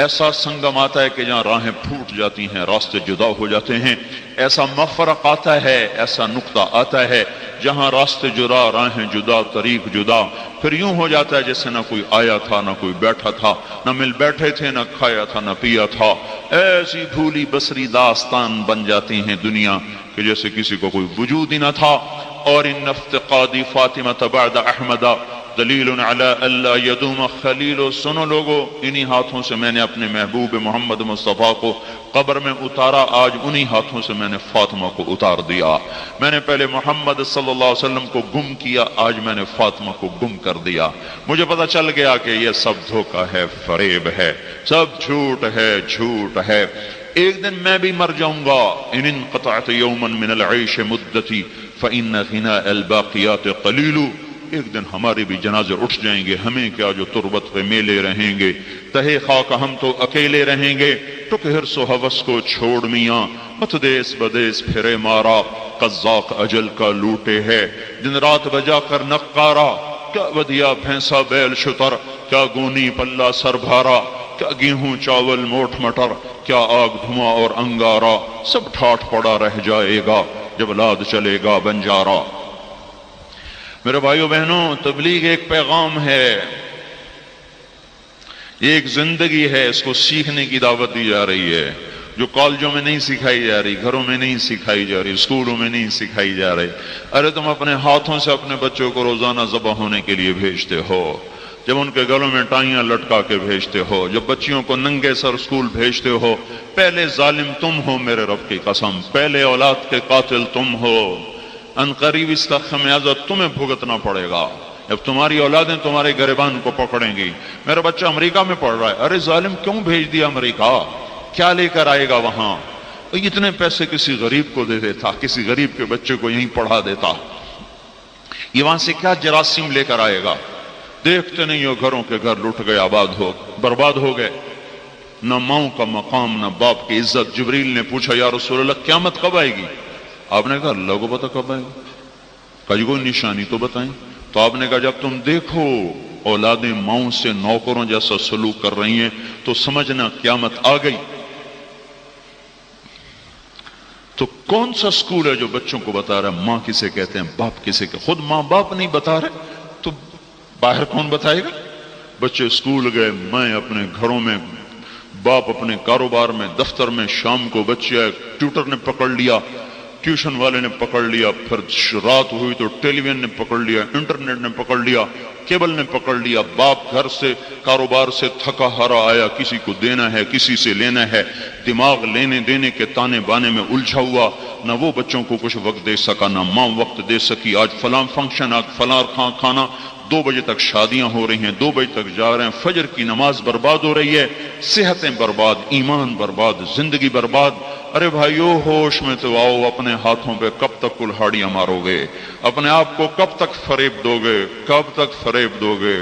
ایسا سنگم آتا ہے کہ جہاں راہیں پھوٹ جاتی ہیں، راستے جدا ہو جاتے ہیں، ایسا مفرق آتا ہے، ایسا نقطہ آتا ہے جہاں راستے جدا، راہیں جدا، طریق جدا، پھر یوں ہو جاتا ہے جیسے نہ کوئی آیا تھا نہ کوئی بیٹھا تھا، نہ مل بیٹھے تھے نہ کھایا تھا نہ پیا تھا۔ ایسی بھولی بسری داستان بن جاتی ہیں دنیا کہ جیسے کسی کو کوئی وجود ہی نہ تھا۔ اور ان افتقادی فاطمہ بعد احمد دلیل علی اللہ یدوم خلیل، سنو لوگو، انہی ہاتھوں سے میں نے اپنے محبوب محمد مصطفیٰ کو قبر میں اتارا، آج انہی ہاتھوں سے میں نے فاطمہ کو اتار دیا۔ میں نے پہلے محمد صلی اللہ علیہ وسلم کو گم کیا، آج میں نے فاطمہ کو گم کر دیا۔ مجھے پتہ چل گیا کہ یہ سب دھوکہ ہے، فریب ہے، سب جھوٹ ہے، جھوٹ ہے۔ ایک دن میں بھی مر جاؤں گا۔ ان انقطعت یوما من العیش مدتی فإن غناء الباقیات قلیل، ایک دن ہمارے بھی جنازے اٹھ جائیں گے، ہمیں کیا جو تربت پہ میلے رہیں گے، تہے خاک ہم تو اکیلے رہیں گے۔ ٹک حرص و ہوس کو چھوڑ میاں، مت دیس بدیس پھرے مارا، قذاق اجل کا لوٹے ہے، دن رات بجا کر نقارا، کیا ودیا بھینسا بیل شتر، کیا گونی پلہ سر بھارا، کیا گیہوں چاول موٹ مٹر، کیا آگ دھواں اور انگارا، سب ٹھاٹ پڑا رہ جائے گا جب لاد چلے گا بنجارا۔ میرے بھائیو بہنوں، تبلیغ ایک پیغام ہے، یہ ایک زندگی ہے، اس کو سیکھنے کی دعوت دی جا رہی ہے، جو کالجوں میں نہیں سکھائی جا رہی، گھروں میں نہیں سکھائی جا رہی، اسکولوں میں نہیں سکھائی جا رہی۔ ارے تم اپنے ہاتھوں سے اپنے بچوں کو روزانہ ذبح ہونے کے لیے بھیجتے ہو، جب ان کے گلوں میں ٹائیاں لٹکا کے بھیجتے ہو، جب بچیوں کو ننگے سر اسکول بھیجتے ہو، پہلے ظالم تم ہو، میرے رب کی قسم، پہلے اولاد کے قاتل تم ہو۔ ان قریب اس کا خمیازہ تمہیں بھگتنا پڑے گا جب تمہاری اولادیں تمہارے گریبان کو پکڑیں گی۔ میرا بچہ امریکہ میں پڑھ رہا ہے، ارے ظالم کیوں بھیج دیا امریکہ، کیا لے کر آئے گا وہاں؟ اتنے پیسے کسی غریب کو دے دیتا، کسی غریب کے بچے کو یہیں پڑھا دیتا، یہ وہاں سے کیا جراثیم لے کر آئے گا؟ دیکھتے نہیں ہو گھروں کے گھر لٹ گئے، آباد ہو برباد ہو گئے، نہ ماں کا مقام نہ باپ کی عزت۔ جبریل نے پوچھا یا رسول اللہ قیامت کب آئے گی؟ آپ نے کہا اللہ کو پتہ کب آئے گی، کہا جی کوئی نشانی تو بتائیں۔ تو آپ نے کہا جب تم دیکھو اولادیں ماؤں سے نوکروں جیسا سلوک کر رہی ہیں تو سمجھنا قیامت آ گئی۔ تو کون سا سکول ہے جو بچوں کو بتا رہا ہے ماں کسے کہتے ہیں، باپ کسے کہتے ہیں؟ خود ماں باپ نہیں بتا رہے تو باہر کون بتائے گا؟ بچے اسکول گئے، میں اپنے گھروں میں، باپ اپنے کاروبار میں، دفتر میں، شام کو بچے آئے، ٹیوٹر نے پکڑ لیا، ٹیوشن والے نے پکڑ لیا، پھر رات ہوئی تو ٹیلی ویژن نے پکڑ لیا، انٹرنیٹ نے پکڑ لیا، کیبل نے پکڑ لیا۔ باپ گھر سے کاروبار سے تھکا ہارا آیا، کسی کو دینا ہے کسی سے لینا ہے، دماغ لینے دینے کے تانے بانے میں الجھا ہوا، نہ وہ بچوں کو کچھ وقت دے سکا نہ ماں وقت دے سکی۔ آج فلاں فنکشن، آج فلاں کھانا، 2 بجے تک شادیاں ہو رہی ہیں، 2 بجے تک جا رہے ہیں، فجر کی نماز برباد ہو رہی ہے، صحتیں برباد، ایمان برباد، زندگی برباد۔ ارے بھائیو ہوش میں تو آؤ، اپنے ہاتھوں پہ کب تک کلہاڑیاں مارو گے؟ اپنے آپ کو کب تک فریب دو گے؟ کب تک فریب دو گے؟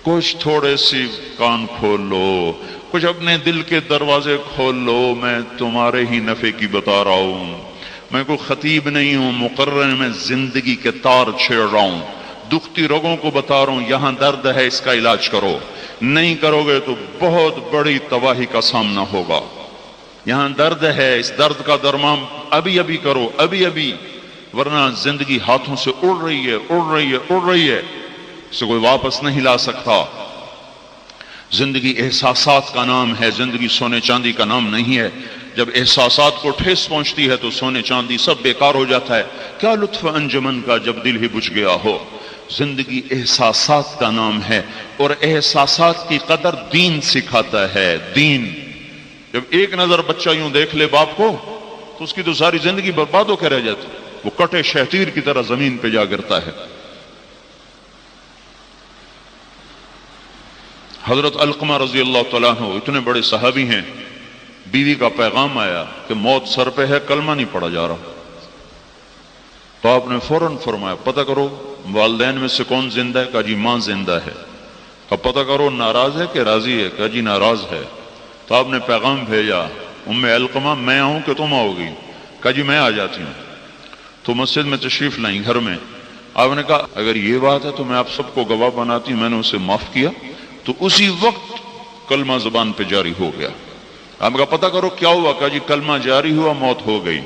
کچھ تھوڑے سی کان کھول لو، کچھ اپنے دل کے دروازے کھول لو۔ میں تمہارے ہی نفع کی بتا رہا ہوں، میں کوئی خطیب نہیں ہوں، مقرر میں زندگی کے تار چھیڑ رہا ہوں، دکھتی رگوں کو بتا رہا ہوں یہاں درد ہے، اس کا علاج کرو، نہیں کرو گے تو بہت بڑی تباہی کا سامنا ہوگا۔ یہاں درد ہے، اس درد کا درمان ابھی ابھی کرو، ابھی ابھی، ورنہ زندگی ہاتھوں سے اڑ رہی ہے، اڑ رہی ہے، اڑ رہی ہے، اسے کوئی واپس نہیں لا سکتا۔ زندگی احساسات کا نام ہے، زندگی سونے چاندی کا نام نہیں ہے۔ جب احساسات کو ٹھیس پہنچتی ہے تو سونے چاندی سب بیکار ہو جاتا ہے۔ کیا لطف انجمن کا جب دل ہی بجھ گیا ہو۔ زندگی احساسات کا نام ہے، اور احساسات کی قدر دین سکھاتا ہے۔ دین، جب ایک نظر بچہ یوں دیکھ لے باپ کو تو اس کی تو ساری زندگی برباد ہو کے رہ جاتی، وہ کٹے شہتیر کی طرح زمین پہ جا گرتا ہے۔ حضرت علقمہ رضی اللہ تعالیٰ عنہ اتنے بڑے صحابی ہیں، بیوی کا پیغام آیا کہ موت سر پہ ہے، کلمہ نہیں پڑھا جا رہا، تو آپ نے فوراً فرمایا پتہ کرو والدین میں سے کون زندہ ہے؟ کہا جی ماں زندہ ہے۔ کہا پتہ کرو ناراض ہے کہ راضی ہے؟ کہا جی ناراض ہے۔ تو آپ نے پیغام بھیجا ام علقمہ میں آؤں کہ تم آؤ گی؟ کہا جی میں آ جاتی ہوں۔ تو مسجد میں تشریف لائیں گھر میں، آپ نے کہا اگر یہ بات ہے تو میں آپ سب کو گواہ بناتی ہوں، میں نے اسے معاف کیا، تو اسی وقت کلمہ زبان پہ جاری ہو گیا۔ آپ نے کہا پتہ کرو کیا ہوا؟ کہا جی کلمہ جاری ہوا، موت ہو گئی۔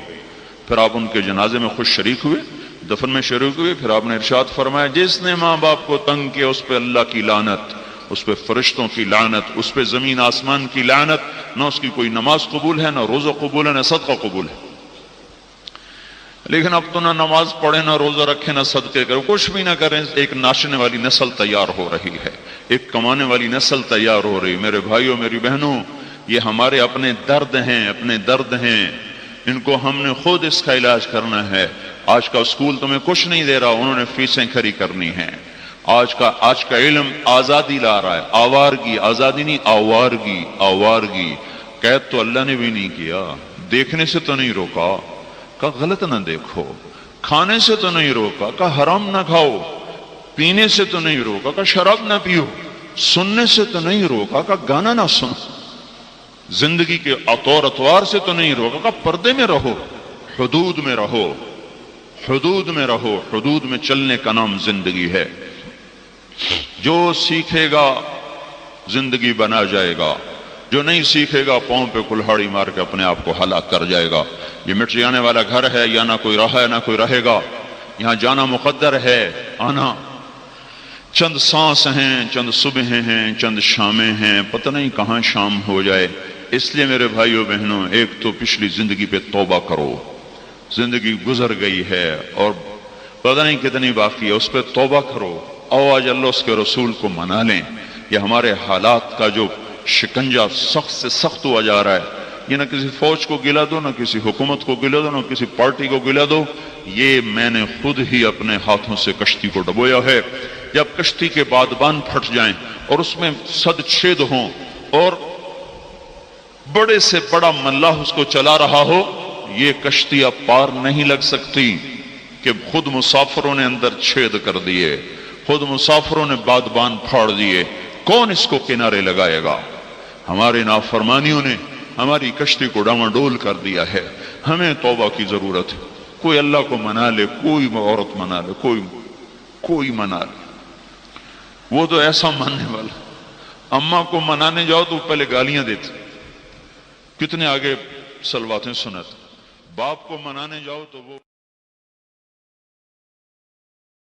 پھر آپ ان کے جنازے میں خود شریک ہوئے، دفن میں شریک ہوئے۔ پھر آپ نے ارشاد فرمایا جس نے ماں باپ کو تنگ کیا اس پہ اللہ کی لعنت، اس پہ فرشتوں کی لعنت، اس پہ زمین آسمان کی لعنت، نہ اس کی کوئی نماز قبول ہے، نہ روزہ قبول ہے، نہ صدقہ قبول ہے۔ لیکن اب تو نہ نماز پڑھیں، نہ روزہ رکھیں، نہ صدقے کریں، کچھ بھی نہ کریں، ایک ناشنے والی نسل تیار ہو رہی ہے، ایک کمانے والی نسل تیار ہو رہی ہے۔ میرے بھائیوں، میری بہنوں، یہ ہمارے اپنے درد ہیں، اپنے درد ہیں، ان کو ہم نے خود اس کا علاج کرنا ہے۔ آج کا اسکول تمہیں کچھ نہیں دے رہا، انہوں نے فیسیں کھری کرنی ہیں۔ آج کا علم آزادی لا رہا ہے، آوارگی، آزادی نہیں، آوارگی، آوارگی۔ قید تو اللہ نے بھی نہیں کیا، دیکھنے سے تو نہیں روکا، کہا غلط نہ دیکھو، کھانے سے تو نہیں روکا، کہا حرام نہ کھاؤ، پینے سے تو نہیں روکا، کہا شراب نہ پیو، سننے سے تو نہیں روکا، کہا گانا نہ سنو، زندگی کے اطور اتوار سے تو نہیں روکا، کہا پردے میں رہو، حدود میں رہو، حدود میں رہو، حدود میں چلنے کا نام زندگی ہے۔ جو سیکھے گا زندگی بنا جائے گا، جو نہیں سیکھے گا پاؤں پہ کلہاڑی مار کے اپنے آپ کو ہلاک کر جائے گا۔ یہ مٹ جانے والا گھر ہے، یا نہ کوئی رہا ہے نہ کوئی رہے گا، یہاں جانا مقدر ہے، آنا چند سانس ہیں، چند صبحیں ہیں، چند شامیں ہیں، پتہ نہیں کہاں شام ہو جائے۔ اس لیے میرے بھائیوں بہنوں، ایک تو پچھلی زندگی پہ توبہ کرو، زندگی گزر گئی ہے اور پتہ نہیں کتنی باقی ہے، اس پہ توبہ کرو، او آج اللہ اس کے رسول کو منا لیں۔ یہ ہمارے حالات کا جو شکنجہ سخت سے سخت ہوا جا رہا ہے، یہ نہ کسی فوج کو گلا دو، نہ کسی حکومت کو گلا دو، نہ کسی پارٹی کو گلا دو، یہ میں نے خود ہی اپنے ہاتھوں سے کشتی کو ڈبویا ہے۔ جب کشتی کے بادبان پھٹ جائیں اور اس میں صد چھید ہوں اور بڑے سے بڑا ملاح اس کو چلا رہا ہو، یہ کشتی اب پار نہیں لگ سکتی کہ خود مسافروں نے اندر چھید کر دیے، خود مسافروں نے بادبان پھاڑ دیے، کون اس کو کنارے لگائے گا؟ ہمارے نافرمانیوں نے ہماری کشتی کو ڈاواڈول کر دیا ہے۔ ہمیں توبہ کی ضرورت ہے۔ کوئی اللہ کو منا لے، کوئی عورت منا لے، کوئی منا لے، وہ تو ایسا ماننے والا۔ اماں کو منانے جاؤ تو پہلے گالیاں دیتے، کتنے آگے سلواتیں سناتے۔ باپ کو منانے جاؤ تو وہ